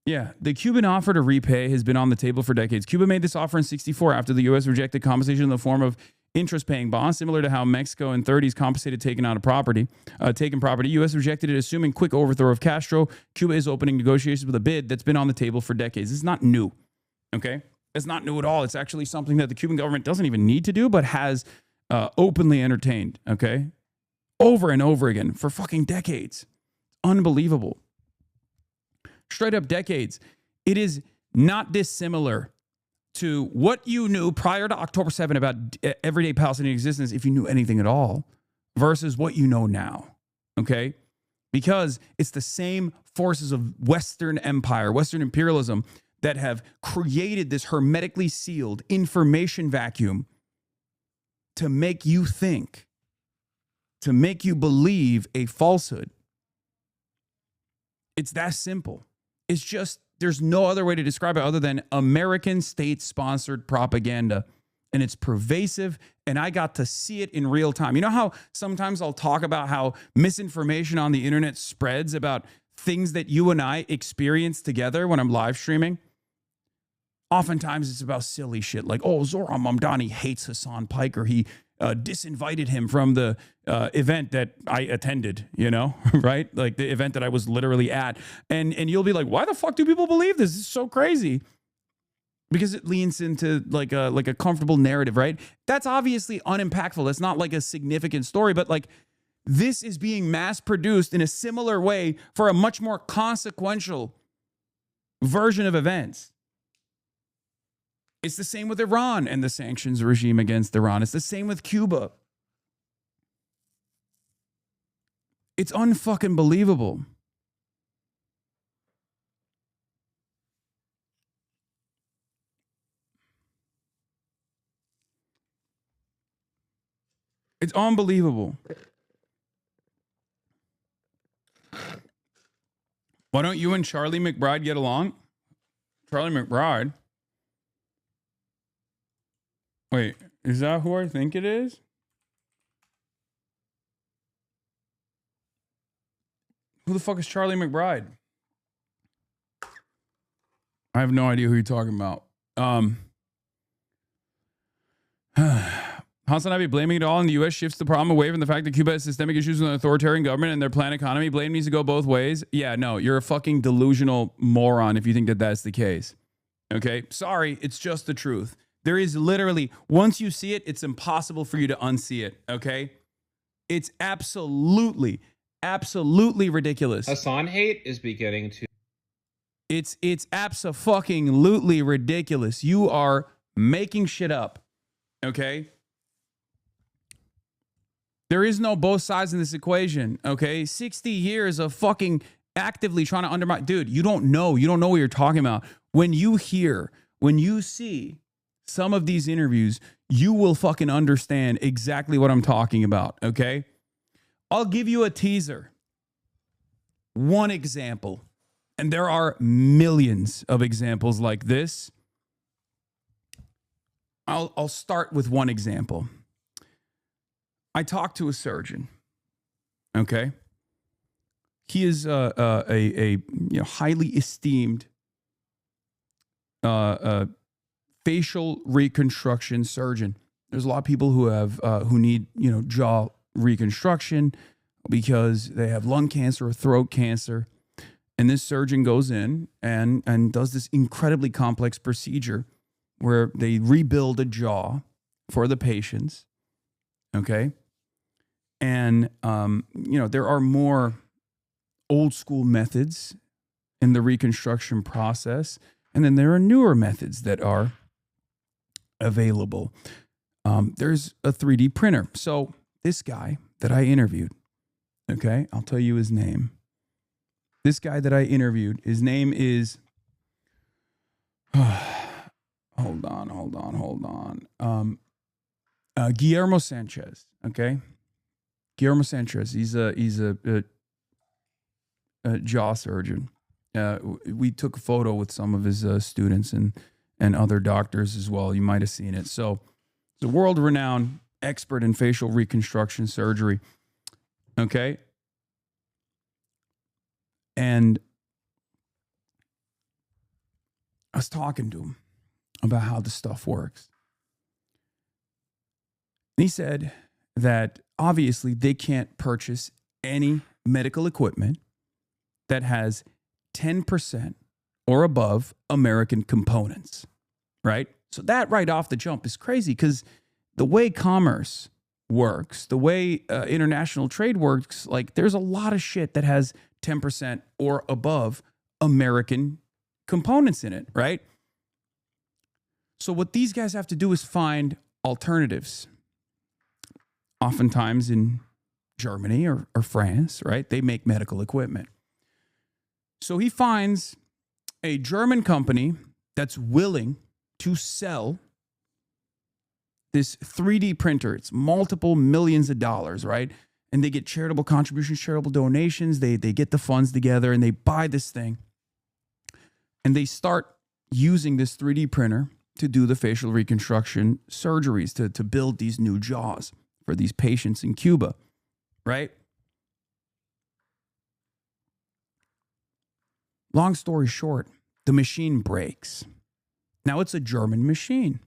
Yeah, the Cuban offer to repay has been on the table for decades. Cuba made this offer in 1964 after the U.S. rejected compensation in the form of interest-paying bonds, similar to how Mexico in 1930s compensated taken property. U.S. rejected it, assuming quick overthrow of Castro. Cuba is opening negotiations with a bid that's been on the table for decades. It's not new, okay? It's not new at all. It's actually something that the Cuban government doesn't even need to do, but has openly entertained, okay? Over and over again for fucking decades. Unbelievable. Straight up decades. It is not dissimilar to what you knew prior to October 7 about everyday Palestinian existence, if you knew anything at all, versus what you know now, okay? Because it's the same forces of Western empire, Western imperialism, that have created this hermetically sealed information vacuum to make you think, to make you believe a falsehood. It's that simple. It's just, there's no other way to describe it other than American state-sponsored propaganda. And it's pervasive, and I got to see it in real time. You know how sometimes I'll talk about how misinformation on the internet spreads about things that you and I experience together when I'm live streaming? Oftentimes it's about silly shit like, oh, Zohran Mamdani hates Hassan Pike, or he disinvited him from the event that I attended, right? Like the event that I was literally at. And you'll be like, why the fuck do people believe this? This is so crazy. Because it leans into like a comfortable narrative, right? That's obviously unimpactful. That's not like a significant story, but like this is being mass produced in a similar way for a much more consequential version of events. It's the same with Iran and the sanctions regime against Iran. It's the same with Cuba. It's unfucking believable. It's unbelievable. Why don't you and Charlie McBride get along? Charlie McBride? Wait, is that who I think it is? Who the fuck is Charlie McBride? I have no idea who you're talking about. HasanAbi blaming it all on the U.S. shifts the problem away from the fact that Cuba has systemic issues with an authoritarian government and their planned economy. Blame needs to go both ways. Yeah, no, you're a fucking delusional moron if you think that that's the case. Okay? Sorry, it's just the truth. There is literally, once you see it, it's impossible for you to unsee it. Okay? It's absolutely ridiculous. Hasan hate is beginning to. It's abso-fucking-lutely ridiculous. You are making shit up. Okay? There is no both sides in this equation, okay? 60 years of fucking actively trying to undermine. Dude, you don't know. You don't know what you're talking about. When you see some of these interviews, you will fucking understand exactly what I'm talking about, okay? I'll give you a teaser. One example. And there are millions of examples like this. I'll start with one example. I talked to a surgeon. Okay, he is a highly esteemed facial reconstruction surgeon. There's a lot of people who need jaw reconstruction because they have lung cancer or throat cancer, and this surgeon goes in and does this incredibly complex procedure where they rebuild a jaw for the patients. Okay. And, there are more old school methods in the reconstruction process. And then there are newer methods that are available. There's a 3D printer. So this guy that I interviewed, okay, I'll tell you his name. This guy that I interviewed, his name is, hold on. Guillermo Sanchez, okay? Guillermo Sanchez, he's a jaw surgeon. We took a photo with some of his students and other doctors as well. You might have seen it. So he's a world-renowned expert in facial reconstruction surgery. Okay? And I was talking to him about how the stuff works. And he said that obviously they can't purchase any medical equipment that has 10% or above American components, right? So that right off the jump is crazy because the way commerce works, the way international trade works, like there's a lot of shit that has 10% or above American components in it, right? So what these guys have to do is find alternatives. Oftentimes in Germany or France, right? They make medical equipment. So he finds a German company that's willing to sell this 3D printer. It's multiple millions of dollars, right? And they get charitable contributions, charitable donations. They get the funds together and they buy this thing. And they start using this 3D printer to do the facial reconstruction surgeries, to build these new jaws for these patients in Cuba, right? Long story short, the machine breaks. Now it's a German machine.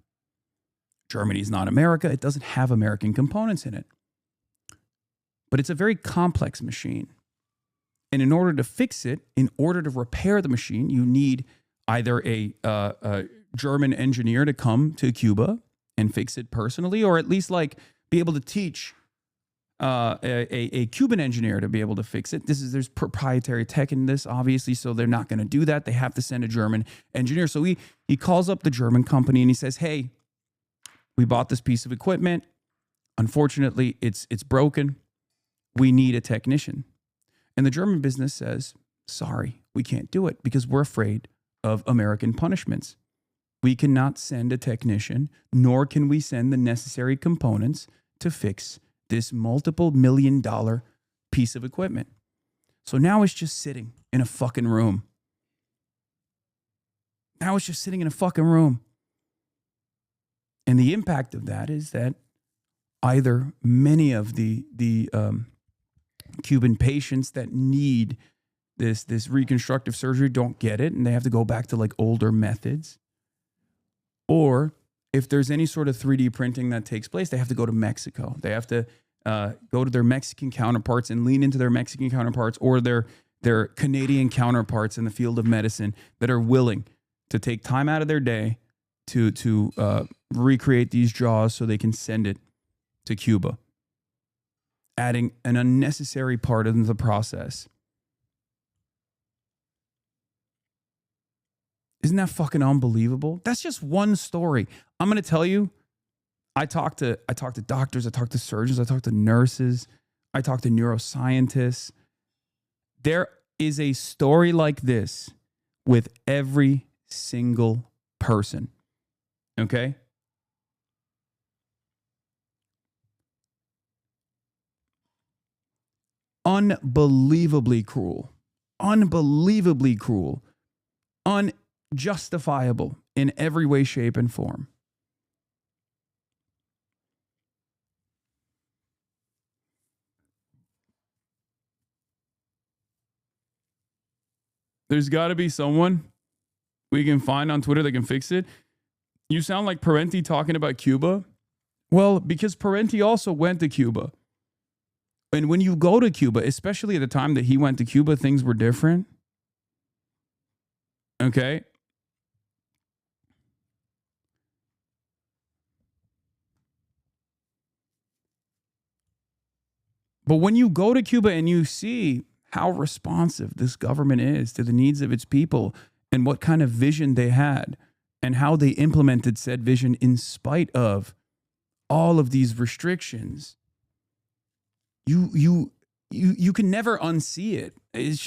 Germany's not America. It doesn't have American components in it. But it's a very complex machine. And in order to fix it, in order to repair the machine, you need either a German engineer to come to Cuba and fix it personally, or at least be able to teach a Cuban engineer to be able to fix it. There's proprietary tech in this, obviously, so they're not going to do that. They have to send a German engineer. So he calls up the German company and he says, "Hey, we bought this piece of equipment. Unfortunately, it's broken. We need a technician." And the German business says, "Sorry, we can't do it because we're afraid of American punishments. We cannot send a technician, nor can we send the necessary components to fix this multiple $1 million piece of equipment." So now it's just sitting in a fucking room. Now it's just sitting in a fucking room. And the impact of that is that either many of the Cuban patients that need this reconstructive surgery don't get it, and they have to go back to older methods, or if there's any sort of 3D printing that takes place, they have to go to Mexico. They have to go to their Mexican counterparts and lean into their Mexican counterparts or their Canadian counterparts in the field of medicine that are willing to take time out of their day to recreate these jaws so they can send it to Cuba, adding an unnecessary part of the process. Isn't that fucking unbelievable? That's just one story. I'm going to tell you, I talk to doctors, I talk to surgeons, I talk to nurses, I talk to neuroscientists. There is a story like this with every single person. Okay? Unbelievably cruel. Unbelievably cruel. Unjustifiable in every way, shape, and form. There's got to be someone we can find on Twitter that can fix it. You sound like Parenti talking about Cuba. Well, because Parenti also went to Cuba. And when you go to Cuba, especially at the time that he went to Cuba, things were different. Okay? But when you go to Cuba and you see how responsive this government is to the needs of its people and what kind of vision they had and how they implemented said vision in spite of all of these restrictions, you can never unsee it. It's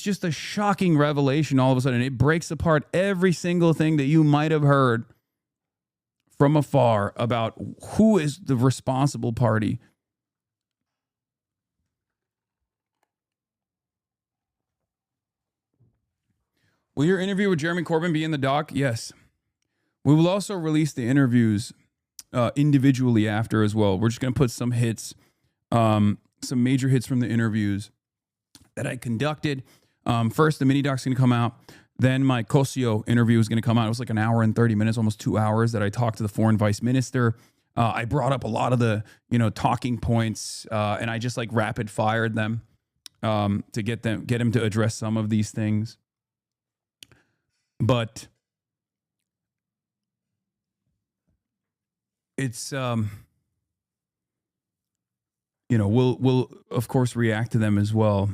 just a shocking revelation all of a sudden. It breaks apart every single thing that you might have heard from afar about who is the responsible party. Will your interview with Jeremy Corbyn be in the doc? Yes. We will also release the interviews individually after as well. We're just going to put some hits, some major hits from the interviews that I conducted. First, the mini doc's going to come out. Then my Cosio interview is going to come out. It was like an hour and 30 minutes, almost 2 hours that I talked to the foreign vice minister. I brought up a lot of the, talking points, and I just like rapid fired them to get him to address some of these things. But it's, we'll of course react to them as well.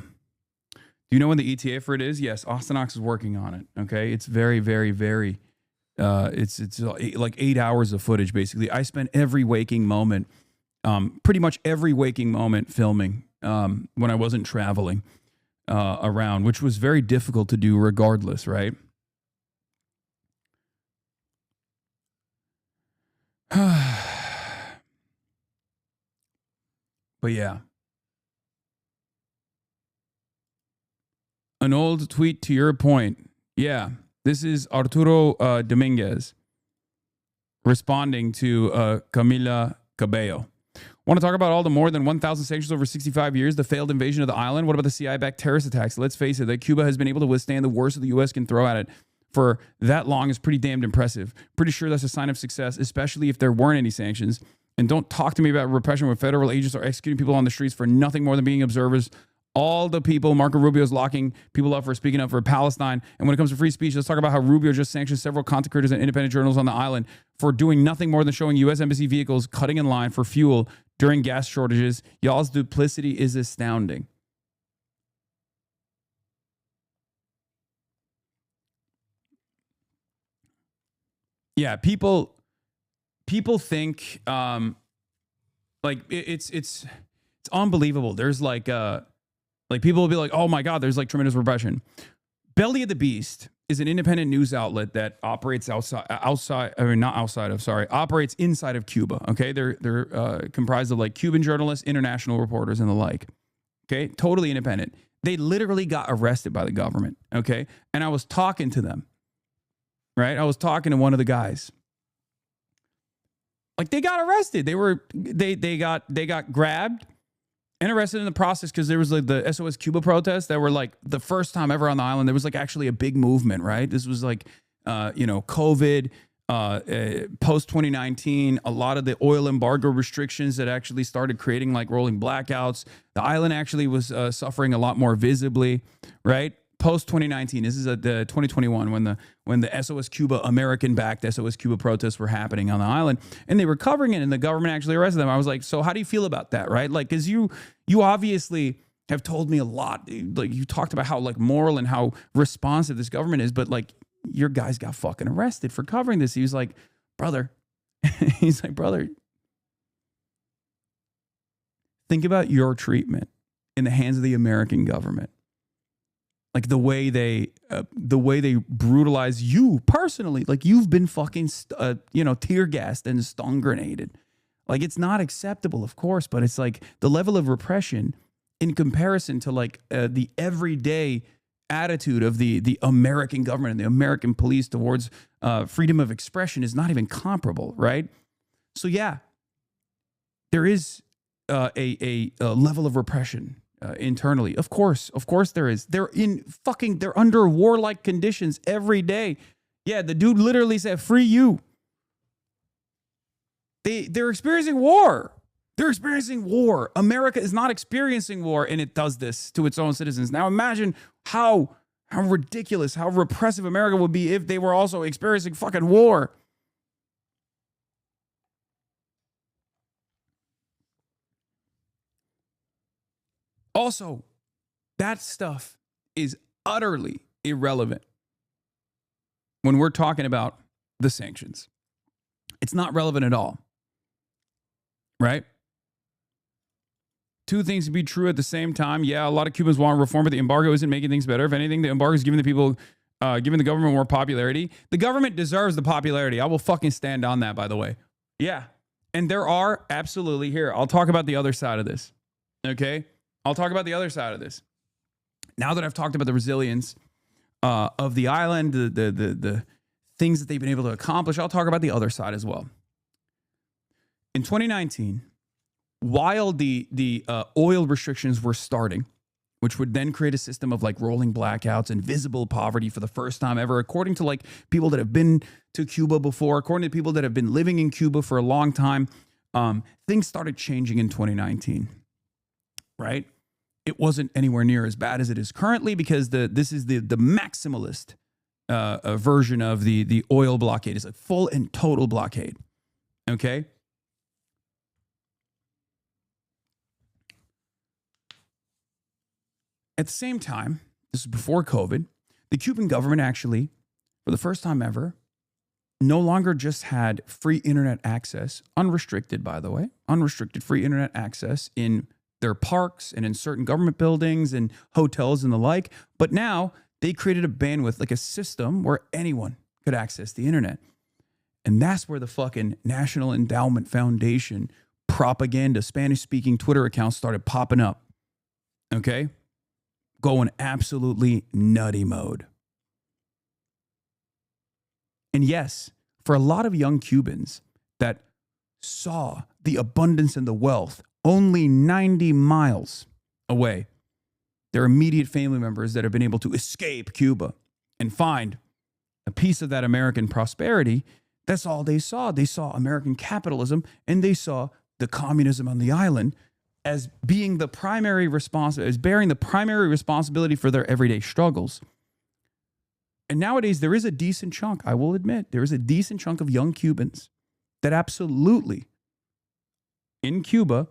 Do you know when the ETA for it is? Yes, Ostenox is working on it. Okay, it's very, very, very. It's like 8 hours of footage basically. I spent every waking moment, pretty much every waking moment filming when I wasn't traveling around, which was very difficult to do regardless, right? But yeah. An old tweet to your point. Yeah. This is Arturo Dominguez responding to Camila Cabello. Want to talk about all the more than 1,000 sanctions over 65 years, the failed invasion of the island? What about the CIA-backed terrorist attacks? Let's face it, that Cuba has been able to withstand the worst the U.S. can throw at it for that long is pretty damned impressive. Pretty sure that's a sign of success, especially if there weren't any sanctions. And don't talk to me about repression when federal agents are executing people on the streets for nothing more than being observers. All the people, Marco Rubio is locking people up for speaking up for Palestine. And when it comes to free speech, let's talk about how Rubio just sanctioned several content creators and independent journalists on the island for doing nothing more than showing U.S. Embassy vehicles cutting in line for fuel during gas shortages. Y'all's duplicity is astounding. Yeah, people think it's unbelievable. There's like people will be like, oh my God, there's like tremendous repression. Belly of the Beast is an independent news outlet that operates operates inside of Cuba. Okay, they're comprised of like Cuban journalists, international reporters, and the like. Okay, totally independent. They literally got arrested by the government. Okay, and I was talking to them. Right, I was talking to one of the guys. Like they got arrested. They got grabbed and arrested in the process because there was like the SOS Cuba protests that were like the first time ever on the island. There was like actually a big movement, right? This was like, COVID. post 2019, a lot of the oil embargo restrictions that actually started creating like rolling blackouts. The island actually was suffering a lot more visibly, right? Post 2019, this is the 2021 when the SOS Cuba, American-backed SOS Cuba protests were happening on the island, and they were covering it, and the government actually arrested them. I was like, so how do you feel about that, right? Like, because you obviously have told me a lot. Like, you talked about how like moral and how responsive this government is, but like, your guys got fucking arrested for covering this. He was like, brother, think about your treatment in the hands of the American government. Like the way they brutalize you personally. Like you've been fucking, tear gassed and stun grenaded. Like it's not acceptable, of course, but it's like the level of repression in comparison to like the everyday attitude of the American government and the American police towards freedom of expression is not even comparable, right? So yeah, there is a level of repression internally. Of course there is. They're under warlike conditions every day. Yeah, the dude literally said, "Free you." They're experiencing war. They're experiencing war. America is not experiencing war, and it does this to its own citizens. Now imagine how ridiculous, how repressive America would be if they were also experiencing fucking war. Also, that stuff is utterly irrelevant when we're talking about the sanctions. It's not relevant at all, right? Two things can be true at the same time. Yeah, a lot of Cubans want reform, but the embargo isn't making things better. If anything, the embargo is giving the people, giving the government more popularity. The government deserves the popularity. I will fucking stand on that, by the way. Yeah. And there are absolutely here. I'll talk about the other side of this. Okay. I'll talk about the other side of this. Now that I've talked about the resilience of the island, the things that they've been able to accomplish, I'll talk about the other side as well. In 2019, while the oil restrictions were starting, which would then create a system of like rolling blackouts and visible poverty for the first time ever, according to like people that have been to Cuba before, according to people that have been living in Cuba for a long time, things started changing in 2019, right? It wasn't anywhere near as bad as it is currently because this is the maximalist version of the oil blockade. It's a full and total blockade, okay? At the same time, this is before COVID, the Cuban government actually, for the first time ever, no longer just had free internet access, unrestricted, by the way, unrestricted free internet access in their parks and in certain government buildings and hotels and the like, but now they created a bandwidth, like a system where anyone could access the internet. And that's where the fucking National Endowment Foundation propaganda, Spanish-speaking Twitter accounts started popping up, okay? Going absolutely nutty mode. And yes, for a lot of young Cubans that saw the abundance and the wealth only 90 miles away, their immediate family members that have been able to escape Cuba and find a piece of that American prosperity, that's all they saw. They saw American capitalism and they saw the communism on the island as being the primary as bearing the primary responsibility for their everyday struggles. And nowadays, there is a decent chunk, I will admit, there is a decent chunk of young Cubans that absolutely, in Cuba,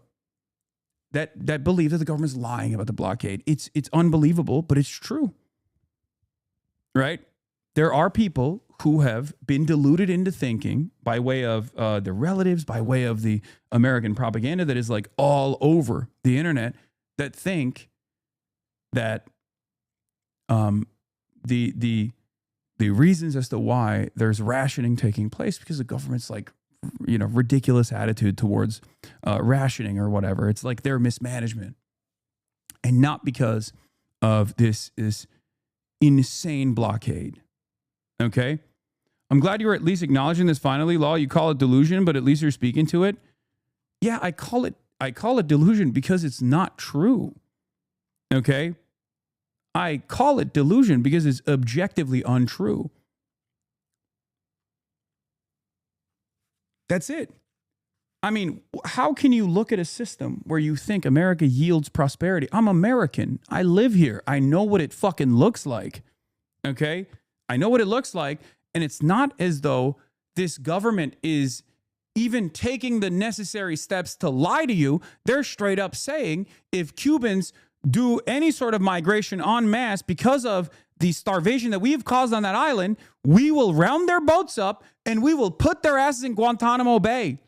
that believe that the government's lying about the blockade. It's unbelievable, but it's true, right? There are people who have been deluded into thinking by way of their relatives, by way of the American propaganda that is like all over the internet, that think that the reasons as to why there's rationing taking place because the government's like, ridiculous attitude towards rationing or whatever. It's like their mismanagement, and not because of this insane blockade. Okay. I'm glad you're at least acknowledging this finally, Law. You call it delusion, but at least you're speaking to it. Yeah, I call it delusion because it's not true. Okay? I call it delusion because it's objectively untrue. That's it. I mean, how can you look at a system where you think America yields prosperity? I'm American. I live here. I know what it fucking looks like. Okay? I know what it looks like. And it's not as though this government is even taking the necessary steps to lie to you. They're straight up saying if Cubans do any sort of migration en masse because of the starvation that we have caused on that island, we will round their boats up and we will put their asses in Guantanamo Bay.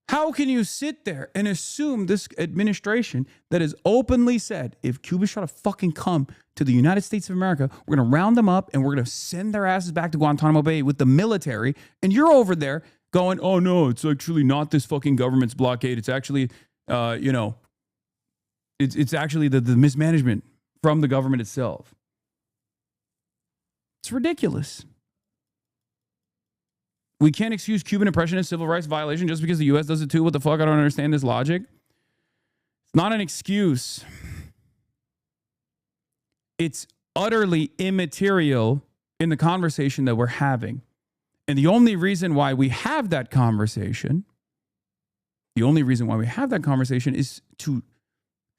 How can you sit there and assume this administration that has openly said, if Cuba's trying to fucking come to the United States of America, we're going to round them up and we're going to send their asses back to Guantanamo Bay with the military, and you're over there going, oh no, it's actually not this fucking government's blockade. It's actually, it's actually the mismanagement from the government itself. It's ridiculous. We can't excuse Cuban oppression as civil rights violation just because the U.S. does it too. What the fuck? I don't understand this logic. It's not an excuse. It's utterly immaterial in the conversation that we're having. And the only reason why we have that conversation, is to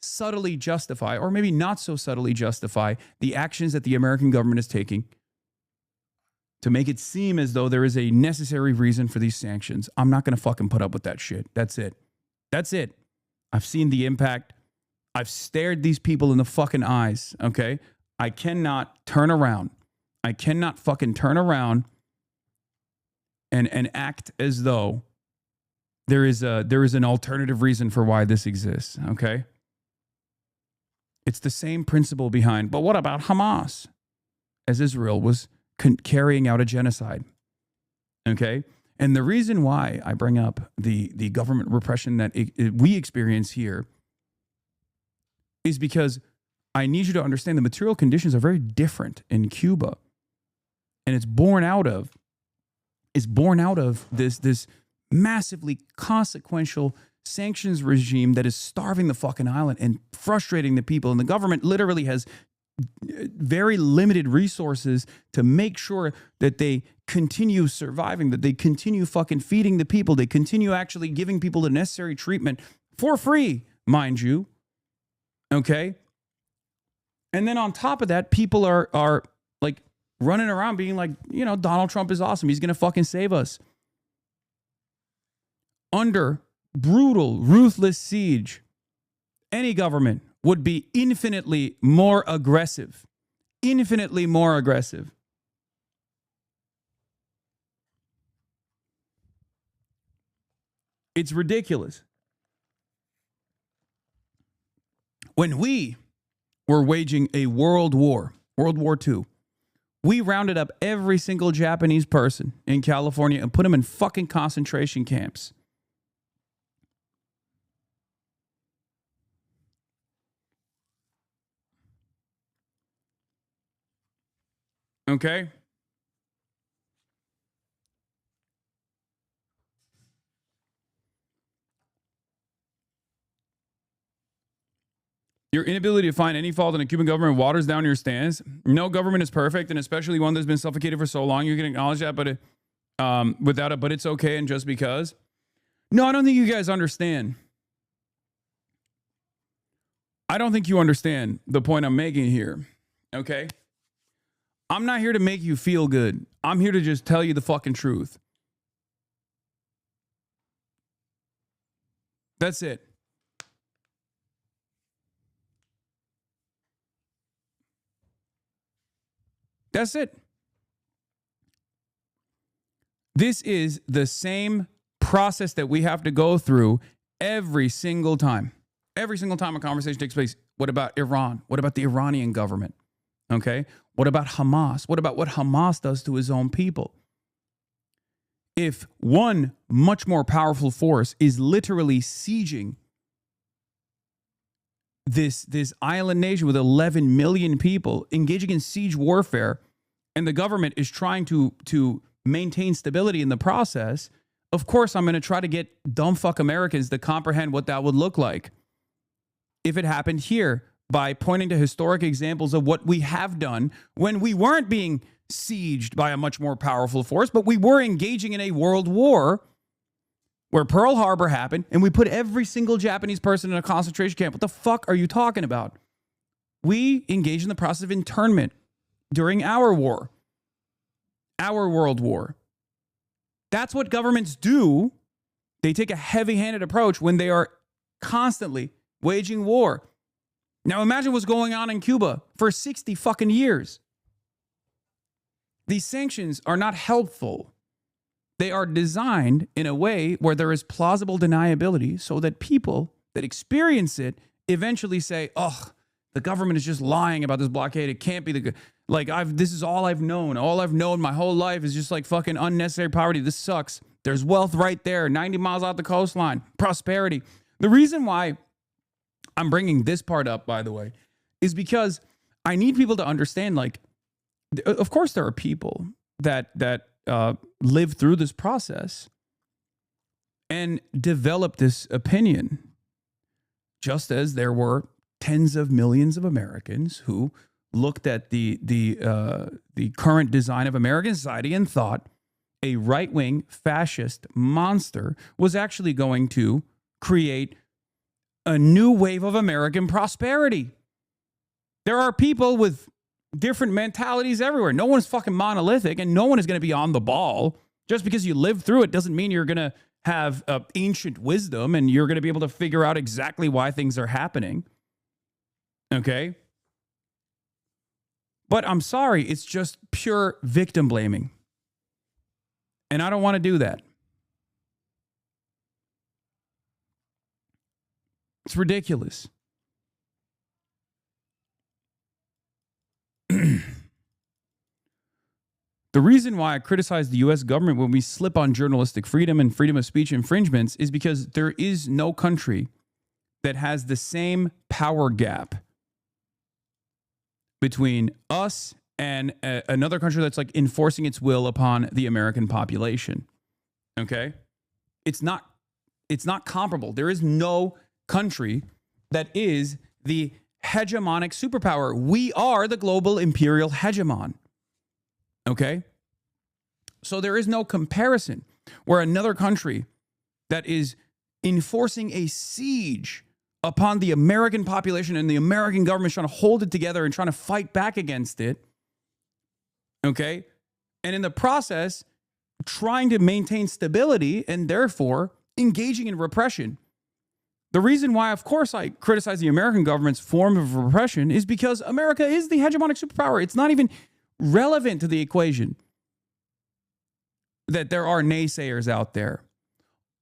subtly justify, or maybe not so subtly justify, the actions that the American government is taking to make it seem as though there is a necessary reason for these sanctions. I'm not going to fucking put up with that shit. That's it. That's it. I've seen the impact. I've stared these people in the fucking eyes, okay? I cannot turn around. I cannot fucking turn around and act as though there is an alternative reason for why this exists, okay? It's the same principle behind, but what about Hamas? As Israel was carrying out a genocide, okay? And the reason why I bring up the government repression that we experience here is because I need you to understand the material conditions are very different in Cuba. And it's born out of this massively consequential sanctions regime that is starving the fucking island and frustrating the people. And the government literally has very limited resources to make sure that they continue surviving, that they continue fucking feeding the people, they continue actually giving people the necessary treatment for free, mind you. Okay? And then on top of that, people are like running around being like, Donald Trump is awesome. He's going to fucking save us. Under brutal, ruthless siege, any government would be infinitely more aggressive. Infinitely more aggressive. It's ridiculous. When we were waging a world war, World War II, we rounded up every single Japanese person in California and put them in fucking concentration camps. Okay? Your inability to find any fault in the Cuban government waters down your stance. No government is perfect, and especially one that's been suffocated for so long. You can acknowledge that, but but it's okay, and just because. No, I don't think you guys understand. I don't think you understand the point I'm making here. Okay? I'm not here to make you feel good. I'm here to just tell you the fucking truth. That's it. That's it. This is the same process that we have to go through every single time. Every single time a conversation takes place. What about Iran? What about the Iranian government? Okay? What about Hamas? What about what Hamas does to his own people? If one much more powerful force is literally sieging this island nation with 11 million people, engaging in siege warfare, and the government is trying to maintain stability in the process, of course, I'm going to try to get dumb fuck Americans to comprehend what that would look like if it happened here by pointing to historic examples of what we have done when we weren't being sieged by a much more powerful force, but we were engaging in a world war where Pearl Harbor happened and we put every single Japanese person in a concentration camp. What the fuck are you talking about? We engaged in the process of internment during our war, our world war. That's what governments do. They take a heavy-handed approach when they are constantly waging war. Now imagine what's going on in Cuba for 60 fucking years. These sanctions are not helpful. They are designed in a way where there is plausible deniability so that people that experience it eventually say, oh, the government is just lying about this blockade. It can't be this is all I've known. All I've known my whole life is just like fucking unnecessary poverty. This sucks. There's wealth right there, 90 miles out the coastline, prosperity. The reason why I'm bringing this part up, by the way, is because I need people to understand, like, of course there are people that live through this process and develop this opinion, just as there were tens of millions of Americans who looked at the current design of American society and thought a right-wing fascist monster was actually going to create a new wave of American prosperity. There are people with different mentalities everywhere. No one's fucking monolithic, and no one is going to be on the ball. Just because you live through it doesn't mean you're going to have ancient wisdom and you're going to be able to figure out exactly why things are happening. Okay? But I'm sorry, it's just pure victim blaming. And I don't want to do that. It's ridiculous. The reason why I criticize the U.S. government when we slip on journalistic freedom and freedom of speech infringements is because there is no country that has the same power gap between us and another country that's like enforcing its will upon the American population. Okay? It's not comparable. There is no country that is the hegemonic superpower. We are the global imperial hegemon. Okay? So there is no comparison where another country that is enforcing a siege upon the American population and the American government is trying to hold it together and trying to fight back against it. Okay? And in the process, trying to maintain stability and therefore engaging in repression. The reason why, of course, I criticize the American government's form of repression is because America is the hegemonic superpower. It's not even relevant to the equation that there are naysayers out there.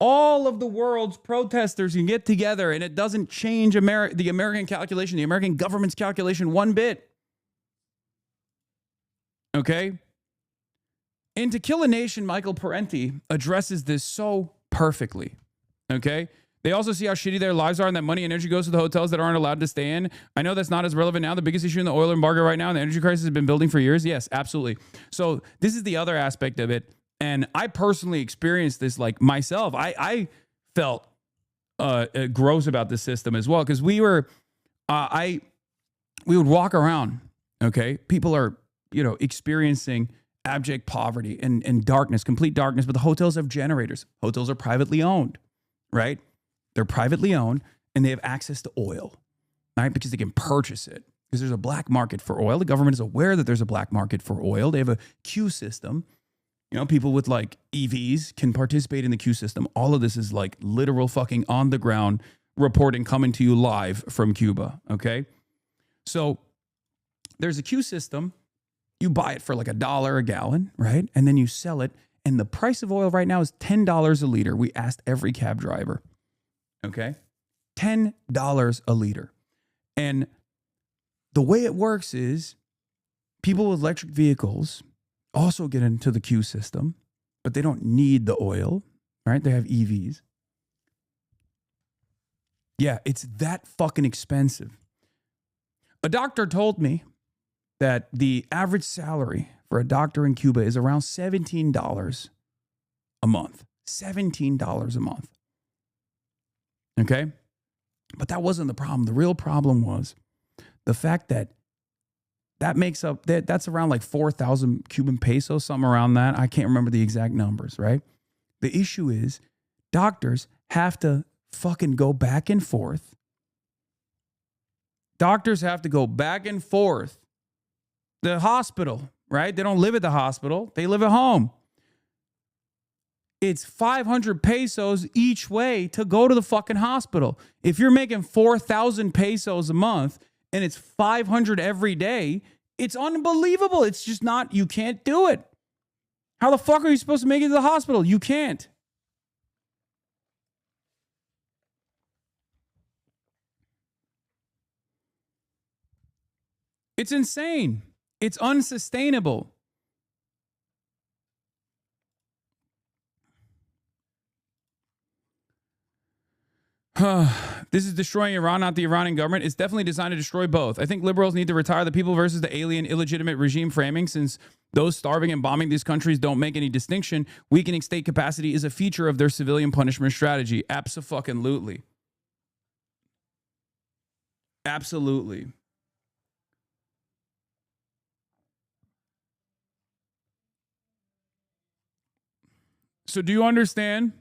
All of the world's protesters can get together and it doesn't change the American calculation, the American government's calculation one bit. Okay? In To Kill a Nation, Michael Parenti addresses this so perfectly. Okay? They also see how shitty their lives are and that money and energy goes to the hotels that aren't allowed to stay in. I know that's not as relevant now. The biggest issue in the oil embargo right now and the energy crisis has been building for years. Yes, absolutely. So this is the other aspect of it. And I personally experienced this like myself. I felt gross about this system as well because we would walk around, okay? People are, experiencing abject poverty and darkness, complete darkness, but the hotels have generators. Hotels are privately owned, right? They're privately owned and they have access to oil, right? Because they can purchase it because there's a black market for oil. The government is aware that there's a black market for oil. They have a queue system. People with like EVs can participate in the queue system. All of this is like literal fucking on the ground reporting coming to you live from Cuba. Okay. So there's a queue system. You buy it for like $1 a gallon, right? And then you sell it. And the price of oil right now is $10 a liter. We asked every cab driver. Okay. $10 a liter. And the way it works is people with electric vehicles also get into the queue system, but they don't need the oil, right? They have EVs. Yeah, it's that fucking expensive. A doctor told me that the average salary for a doctor in Cuba is around $17 a month. $17 a month. Okay? But that wasn't the problem. The real problem was the fact that makes up, that's around like 4,000 Cuban pesos, something around that. I can't remember the exact numbers, right? The issue is doctors have to fucking go back and forth. Doctors have to go back and forth. The hospital, right? They don't live at the hospital. They live at home. It's 500 pesos each way to go to the fucking hospital. If you're making 4,000 pesos a month and it's 500 every day, it's unbelievable. It's just not, you can't do it. How the fuck are you supposed to make it to the hospital? You can't. It's insane. It's unsustainable. This is destroying Iran, not the Iranian government. It's definitely designed to destroy both. I think liberals need to retire the people versus the alien, illegitimate regime framing, since those starving and bombing these countries don't make any distinction. Weakening state capacity is a feature of their civilian punishment strategy. Abso-fucking-lutely. Absolutely. So do you understand?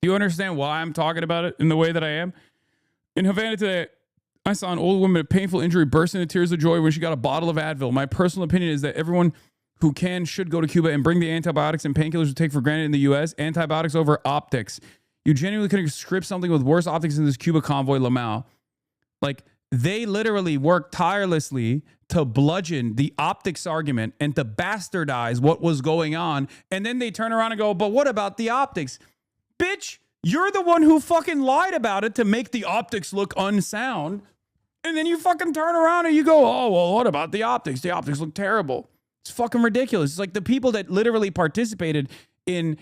Do you understand why I'm talking about it in the way that I am? In Havana today, I saw an old woman with painful injury burst into tears of joy when she got a bottle of Advil. My personal opinion is that everyone who can should go to Cuba and bring the antibiotics and painkillers we take for granted in the U.S. Antibiotics over optics. You genuinely couldn't script something with worse optics in this Cuba convoy, Lamau. Like, they literally worked tirelessly to bludgeon the optics argument and to bastardize what was going on. And then they turn around and go, but what about the optics? Bitch, you're the one who fucking lied about it to make the optics look unsound. And then you fucking turn around and you go, oh, well, what about the optics? The optics look terrible. It's fucking ridiculous. It's like the people that literally participated in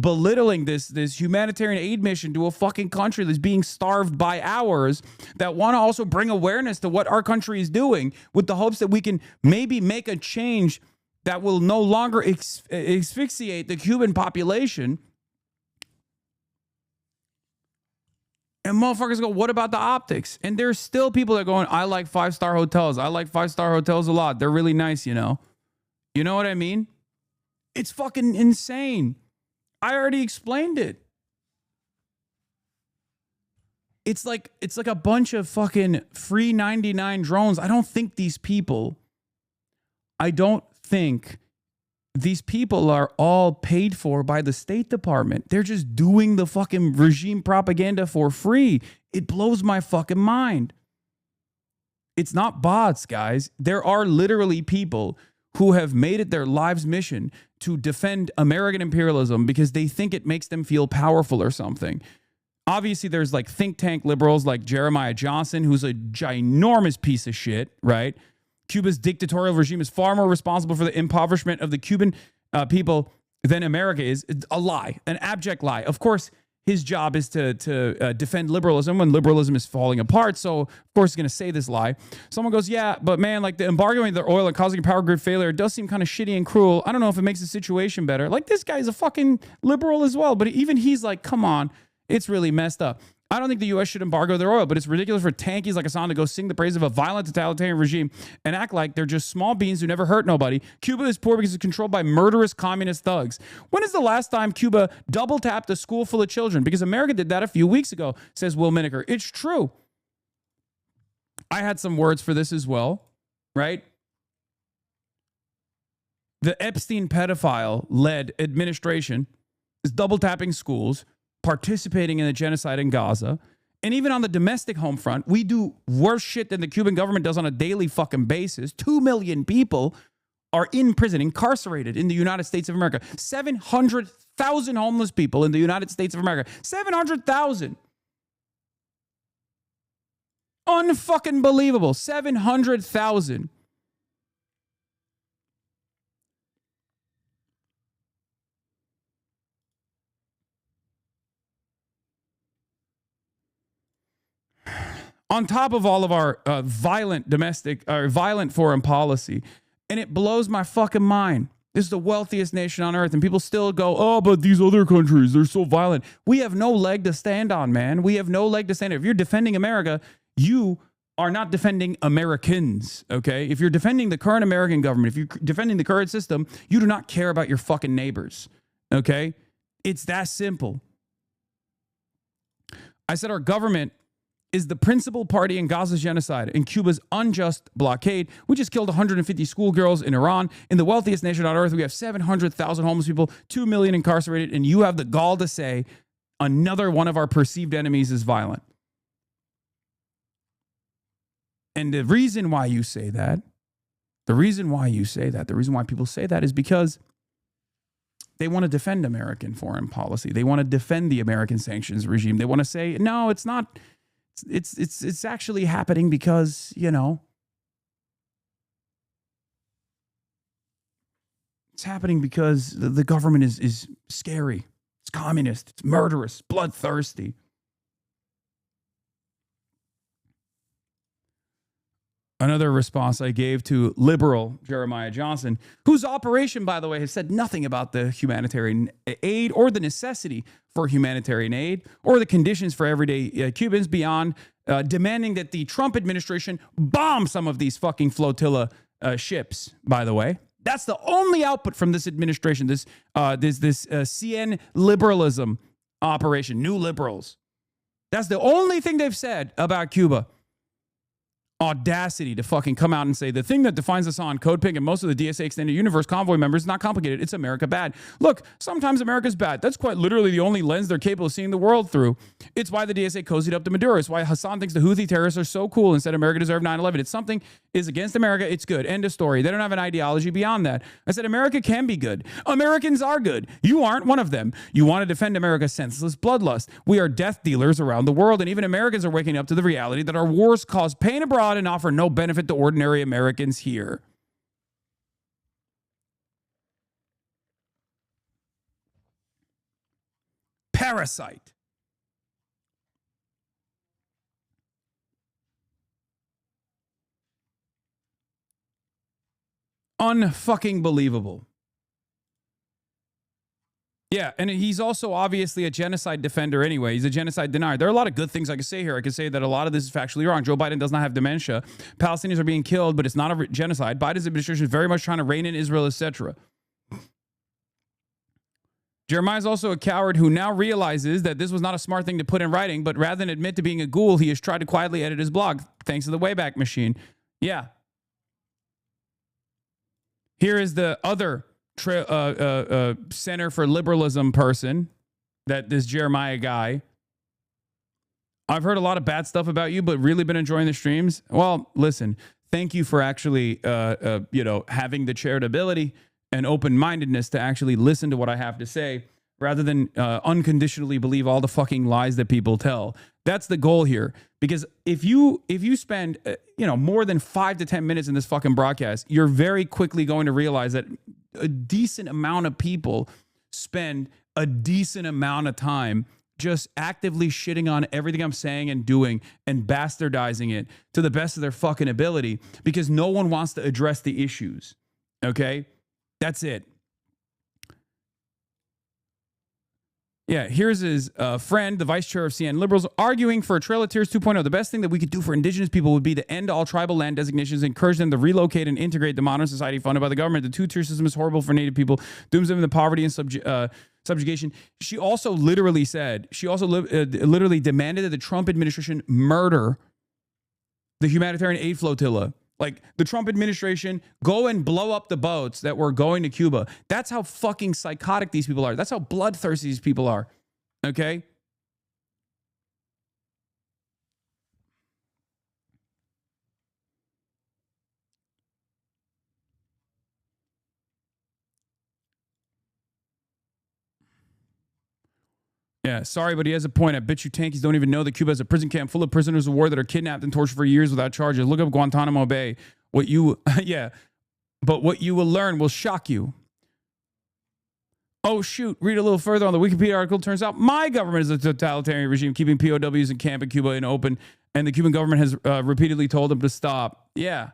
belittling this humanitarian aid mission to a fucking country that's being starved by ours, that want to also bring awareness to what our country is doing with the hopes that we can maybe make a change that will no longer asphyxiate the Cuban population. And motherfuckers go, what about the optics? And there's still people that are going, I like 5-star hotels. I like 5-star hotels a lot. They're really nice, you know. You know what I mean? It's fucking insane. I already explained it. It's like a bunch of fucking free 99 drones. I don't think these people are all paid for by the State Department. They're just doing the fucking regime propaganda for free. It blows my fucking mind. It's not bots, guys. There are literally people who have made it their lives' mission to defend American imperialism because they think it makes them feel powerful or something. Obviously, there's like think tank liberals like Jeremiah Johnson, who's a ginormous piece of shit, right? Cuba's dictatorial regime is far more responsible for the impoverishment of the Cuban people than America is. It's a lie, an abject lie. Of course, his job is to defend liberalism when liberalism is falling apart. So, of course, he's going to say this lie. Someone goes, yeah, but man, like the embargoing their oil and causing a power grid failure does seem kind of shitty and cruel. I don't know if it makes the situation better. Like, this guy's a fucking liberal as well. But even he's like, come on, it's really messed up. I don't think the U.S. should embargo their oil, but it's ridiculous for tankies like Hassan to go sing the praise of a violent totalitarian regime and act like they're just small beans who never hurt nobody. Cuba is poor because it's controlled by murderous communist thugs. When is the last time Cuba double tapped a school full of children? Because America did that a few weeks ago, says Will Miniker. It's true. I had some words for this as well, right? The Epstein pedophile-led administration is double tapping schools, participating in the genocide in Gaza. And even on the domestic home front, we do worse shit than the Cuban government does on a daily fucking basis. 2 million people are in prison, incarcerated in the United States of America. 700,000 homeless people in the United States of America. 700,000. Unfucking believable. 700,000. on top of all of our violent domestic or violent foreign policy. And it blows my fucking mind. This is the wealthiest nation on earth, and people still go, oh, but these other countries, they're so violent. We have no leg to stand on, man. We have no leg to stand on. If you're defending America, you are not defending Americans, okay? If you're defending the current American government, if you're defending the current system, you do not care about your fucking neighbors, okay? It's that simple. I said our government is the principal party in Gaza's genocide and Cuba's unjust blockade. We just killed 150 schoolgirls in Iran. In the wealthiest nation on earth, we have 700,000 homeless people, 2 million incarcerated, and you have the gall to say another one of our perceived enemies is violent. And the reason why you say that, the reason why people say that is because they want to defend American foreign policy. They want to defend the American sanctions regime. They want to say, no, it's not. It's actually happening because, you know, it's happening because the government is scary. It's communist. It's murderous, bloodthirsty. Another response I gave to liberal Jeremiah Johnson, whose operation, by the way, has said nothing about the humanitarian aid or the necessity for humanitarian aid or the conditions for everyday Cubans beyond demanding that the Trump administration bomb some of these fucking flotilla ships, by the way. That's the only output from this administration, this CN liberalism operation, new liberals. That's the only thing they've said about Cuba. Audacity to fucking come out and say the thing that defines Hassan, Code Pink, and most of the DSA Extended Universe convoy members is not complicated. It's America bad. Look, sometimes America's bad. That's quite literally the only lens they're capable of seeing the world through. It's why the DSA cozied up to Maduro. It's why Hassan thinks the Houthi terrorists are so cool and said America deserved 9/11. It's something is against America. It's good. End of story. They don't have an ideology beyond that. I said America can be good. Americans are good. You aren't one of them. You want to defend America's senseless bloodlust. We are death dealers around the world, and even Americans are waking up to the reality that our wars cause pain abroad and offer no benefit to ordinary Americans here. Parasite. Unfucking believable. Yeah, and he's also obviously a genocide defender anyway. He's a genocide denier. There are a lot of good things I could say here. I could say that a lot of this is factually wrong. Joe Biden does not have dementia. Palestinians are being killed, but it's not a genocide. Biden's administration is very much trying to rein in Israel, etc. Jeremiah is also a coward who now realizes that this was not a smart thing to put in writing, but rather than admit to being a ghoul, he has tried to quietly edit his blog, thanks to the Wayback Machine. Yeah. Here is the other Center for Liberalism person, that this Jeremiah guy. I've heard a lot of bad stuff about you, but really been enjoying the streams. Well, listen, thank you for actually, having the charitability and open-mindedness to actually listen to what I have to say rather than unconditionally believe all the fucking lies that people tell. That's the goal here. Because if you spend, more than 5 to 10 minutes in this fucking broadcast, you're very quickly going to realize that a decent amount of people spend a decent amount of time just actively shitting on everything I'm saying and doing and bastardizing it to the best of their fucking ability because no one wants to address the issues. Okay? That's it. Yeah, here's his friend, the vice chair of CN Liberals, arguing for a Trail of Tears 2.0. The best thing that we could do for indigenous people would be to end all tribal land designations, encourage them to relocate and integrate the modern society funded by the government. The two-tier system is horrible for Native people, dooms them into poverty and subjugation. She also literally said, literally demanded that the Trump administration murder the humanitarian aid flotilla. Like, the Trump administration, go and blow up the boats that were going to Cuba. That's how fucking psychotic these people are. That's how bloodthirsty these people are. Okay? Yeah, sorry, but he has a point. I bet you tankies don't even know that Cuba has a prison camp full of prisoners of war that are kidnapped and tortured for years without charges. Look up Guantanamo Bay. What you will learn will shock you. Oh, shoot. Read a little further on the Wikipedia article. Turns out my government is a totalitarian regime keeping POWs in camp in Cuba and open, and the Cuban government has repeatedly told them to stop. Yeah.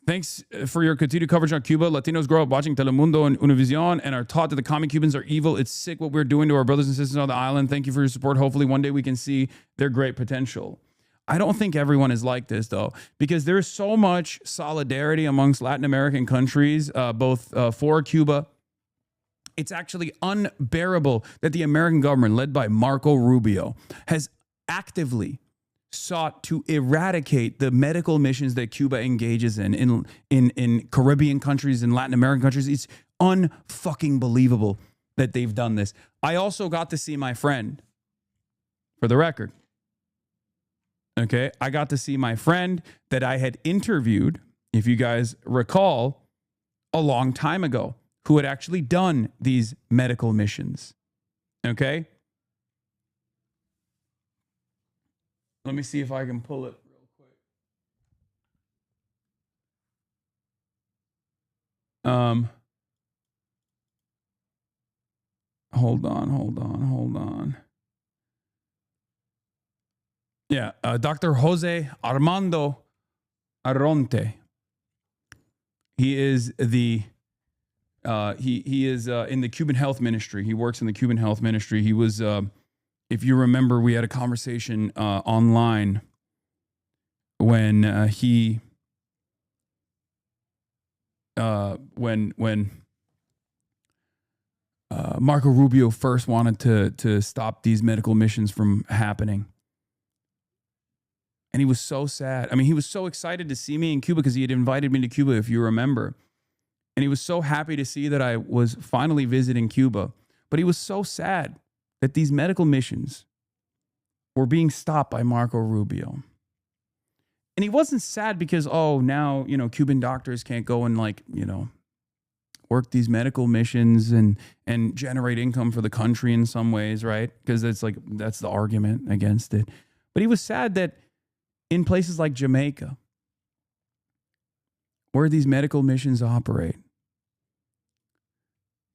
Thanks for your continued coverage on Cuba. Latinos grow up watching Telemundo and Univision and are taught that the commie Cubans are evil. It's sick what we're doing to our brothers and sisters on the island. Thank you for your support. Hopefully one day we can see their great potential. I don't think everyone is like this, though, because there is so much solidarity amongst Latin American countries, both for Cuba. It's actually unbearable that the American government, led by Marco Rubio, has actively sought to eradicate the medical missions that Cuba engages in Caribbean countries and Latin American countries. It's unfucking believable that they've done this. I also got to see my friend, for the record. Okay, I got to see my friend that I had interviewed, if you guys recall, a long time ago, who had actually done these medical missions. Okay? Let me see if I can pull it real quick. Hold on. Yeah, Dr. Jose Armando Arronte. He is the he is in the Cuban health ministry. He works in the Cuban health ministry. He was, if you remember, we had a conversation online when when Marco Rubio first wanted to stop these medical missions from happening. And he was so sad. I mean, he was so excited to see me in Cuba because he had invited me to Cuba, if you remember. And he was so happy to see that I was finally visiting Cuba. But he was so sad that these medical missions were being stopped by Marco Rubio. And he wasn't sad because, oh, now, Cuban doctors can't go and work these medical missions and generate income for the country in some ways, right? Because that's the argument against it. But he was sad that in places like Jamaica, where these medical missions operate,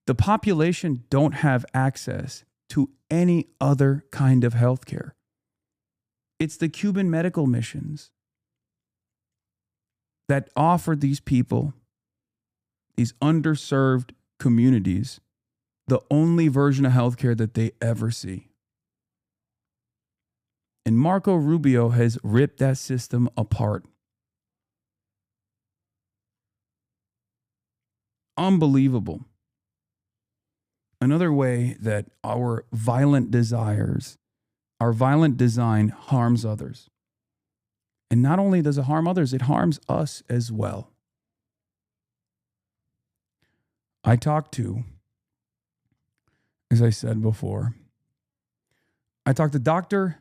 the population don't have access to any other kind of healthcare. It's the Cuban medical missions that offer these people, these underserved communities, the only version of healthcare that they ever see. And Marco Rubio has ripped that system apart. Unbelievable. Another way that our violent desires, our violent design harms others. And not only does it harm others, it harms us as well. I talked to, as I said before, Dr.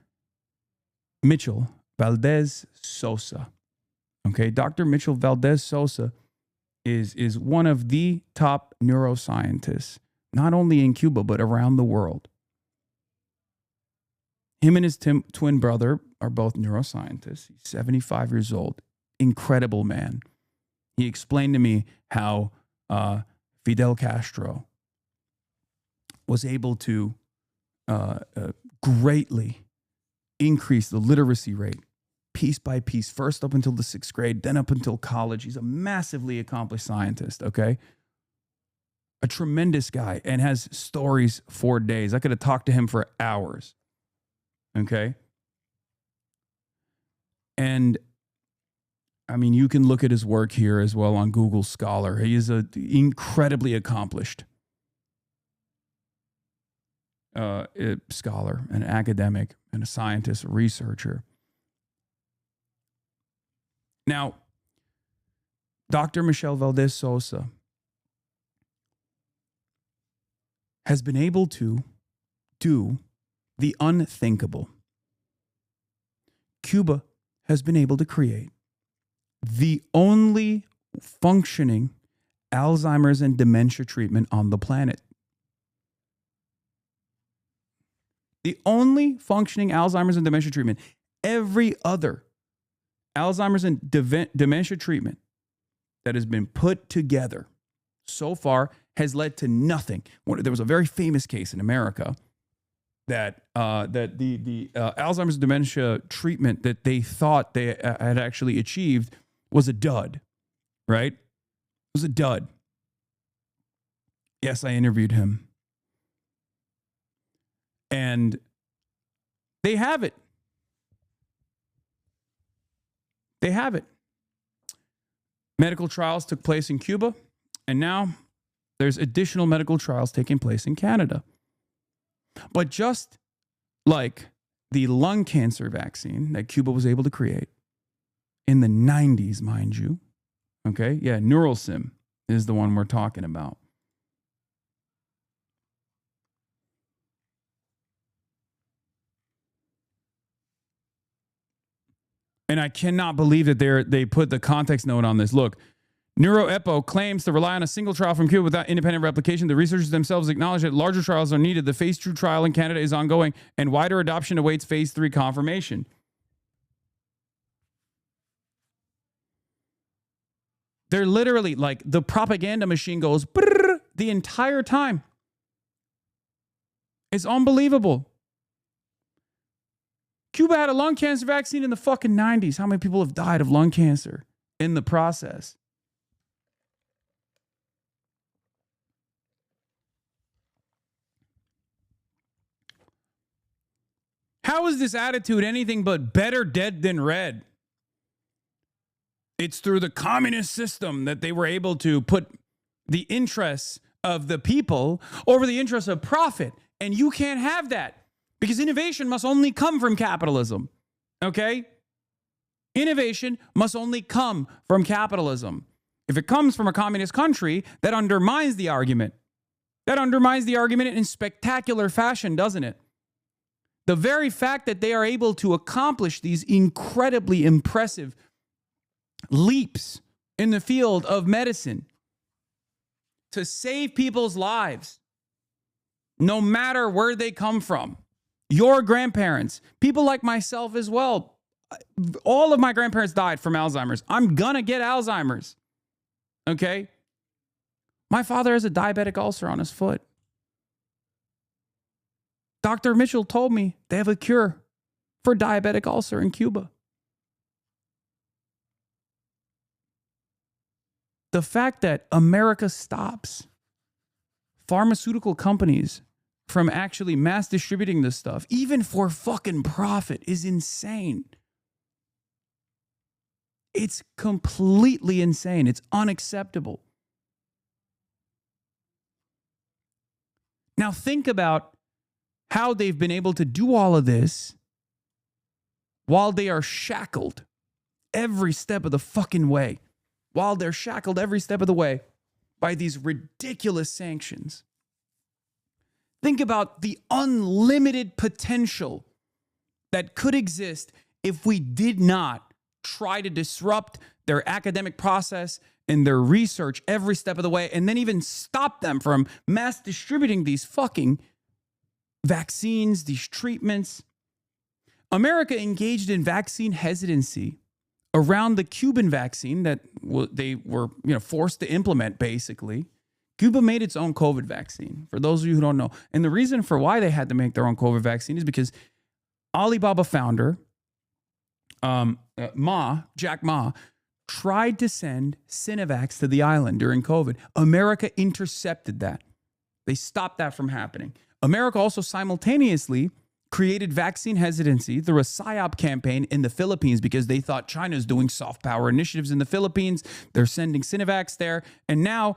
Mitchell Valdez Sosa. Okay, Dr. Mitchell Valdez Sosa is one of the top neuroscientists, not only in Cuba, but around the world. Him and his twin brother are both neuroscientists. He's 75 years old. Incredible man. He explained to me how Fidel Castro was able to greatly increase the literacy rate piece by piece, first up until the 6th grade, then up until college. He's a massively accomplished scientist, okay? A tremendous guy, and has stories for days. I could have talked to him for hours, okay? And I mean, you can look at his work here as well on Google Scholar. He is an incredibly accomplished scholar, an academic, and a scientist, a researcher. Now, Dr. Michelle Valdez Sosa has been able to do the unthinkable. Cuba has been able to create the only functioning Alzheimer's and dementia treatment on the planet. The only functioning Alzheimer's and dementia treatment. every other Alzheimer's and dementia treatment that has been put together so far has led to nothing. There was a very famous case in America that the Alzheimer's and dementia treatment that they thought they had actually achieved was a dud, right? It was a dud. Yes, I interviewed him. And they have it. They have it. Medical trials took place in Cuba, and now there's additional medical trials taking place in Canada. But just like the lung cancer vaccine that Cuba was able to create in the 90s, mind you, okay? Yeah, Neuralsim is the one we're talking about. And I cannot believe that they put the context note on this. Look, NeuroEpo claims to rely on a single trial from Cuba without independent replication. The researchers themselves acknowledge that larger trials are needed. The phase 2 trial in Canada is ongoing, and wider adoption awaits phase 3 confirmation. They're literally like the propaganda machine goes brrr, the entire time. It's unbelievable. Cuba had a lung cancer vaccine in the fucking 90s. How many people have died of lung cancer in the process? How is this attitude anything but better dead than red? It's through the communist system that they were able to put the interests of the people over the interests of profit. And you can't have that. Because innovation must only come from capitalism, okay? Innovation must only come from capitalism. If it comes from a communist country, that undermines the argument. That undermines the argument in spectacular fashion, doesn't it? The very fact that they are able to accomplish these incredibly impressive leaps in the field of medicine to save people's lives, no matter where they come from. Your grandparents, people like myself as well. All of my grandparents died from Alzheimer's. I'm gonna get Alzheimer's. Okay? My father has a diabetic ulcer on his foot. Dr. Mitchell told me they have a cure for diabetic ulcer in Cuba. The fact that America stops pharmaceutical companies from actually mass distributing this stuff, even for fucking profit, is insane. It's completely insane. It's unacceptable. Now think about how they've been able to do all of this while they are shackled every step of the fucking way. While they're shackled every step of the way by these ridiculous sanctions. Think about the unlimited potential that could exist if we did not try to disrupt their academic process and their research every step of the way, and then even stop them from mass distributing these fucking vaccines, these treatments. America engaged in vaccine hesitancy around the Cuban vaccine that they were forced to implement, basically. Cuba made its own COVID vaccine, for those of you who don't know. And the reason for why they had to make their own COVID vaccine is because Alibaba founder, Jack Ma, tried to send Sinovacs to the island during COVID. America intercepted that. They stopped that from happening. America also simultaneously created vaccine hesitancy through a PSYOP campaign in the Philippines because they thought China's doing soft power initiatives in the Philippines. They're sending Sinovacs there. And now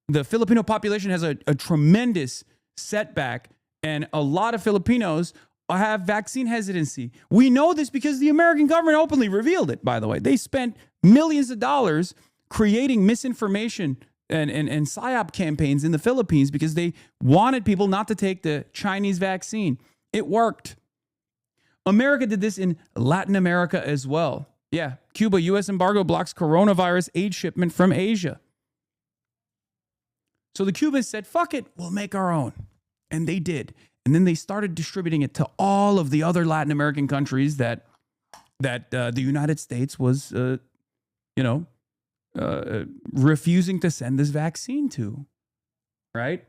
the Filipino population has a tremendous setback, and a lot of Filipinos have vaccine hesitancy. We know this because the American government openly revealed it, by the way. They spent millions of dollars creating misinformation and PSYOP campaigns in the Philippines because they wanted people not to take the Chinese vaccine. It worked. America did this in Latin America as well. Yeah, Cuba, U.S. embargo blocks coronavirus aid shipment from Asia. So the Cubans said, fuck it, we'll make our own. And they did. And then they started distributing it to all of the other Latin American countries that that the United States was, refusing to send this vaccine to, right?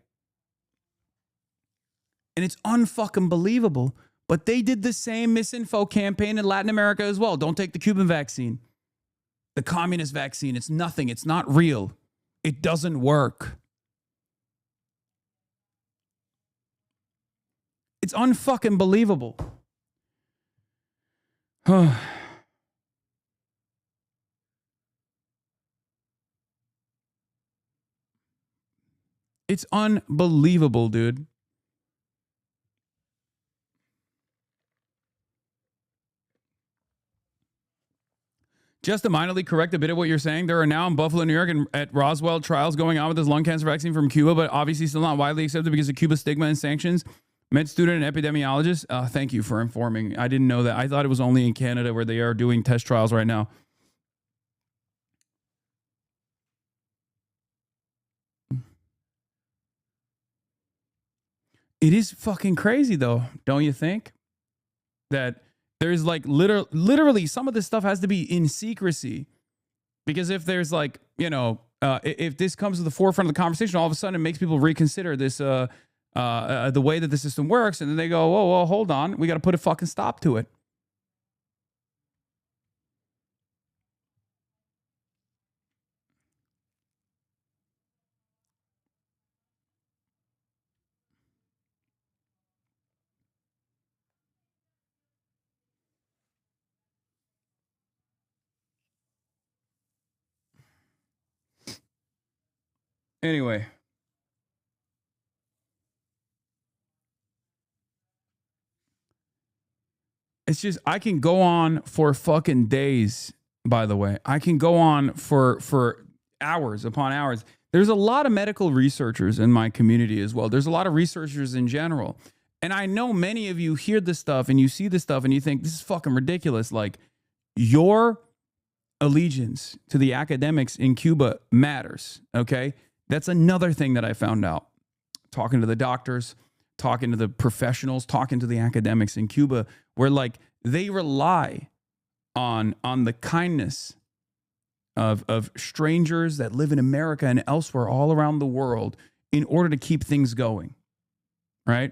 And it's unfucking believable. But they did the same misinfo campaign in Latin America as well. Don't take the Cuban vaccine. The communist vaccine, it's nothing. It's not real. It doesn't work. It's unfucking believable. It's unbelievable, dude. Just to minorly correct a bit of what you're saying, there are now in Buffalo, New York, and at Roswell trials going on with this lung cancer vaccine from Cuba, but obviously still not widely accepted because of Cuba stigma and sanctions. Med student and epidemiologist, thank you for informing. I didn't know that. I thought it was only in Canada where they are doing test trials right now. It is fucking crazy, though, don't you think? That there's like literally some of this stuff has to be in secrecy. Because if there's like, if this comes to the forefront of the conversation, all of a sudden it makes people reconsider this, the way that the system works. And then they go, whoa, well, hold on. We got to put a fucking stop to it. Anyway. It's just, I can go on for fucking days, by the way. I can go on for hours upon hours. There's a lot of medical researchers in my community as well. There's a lot of researchers in general. And I know many of you hear this stuff and you see this stuff and you think, this is fucking ridiculous. Like, your allegiance to the academics in Cuba matters, okay? That's another thing that I found out. Talking to the doctors, talking to the professionals, talking to the academics in Cuba, where like they rely on the kindness of strangers that live in America and elsewhere all around the world in order to keep things going, right?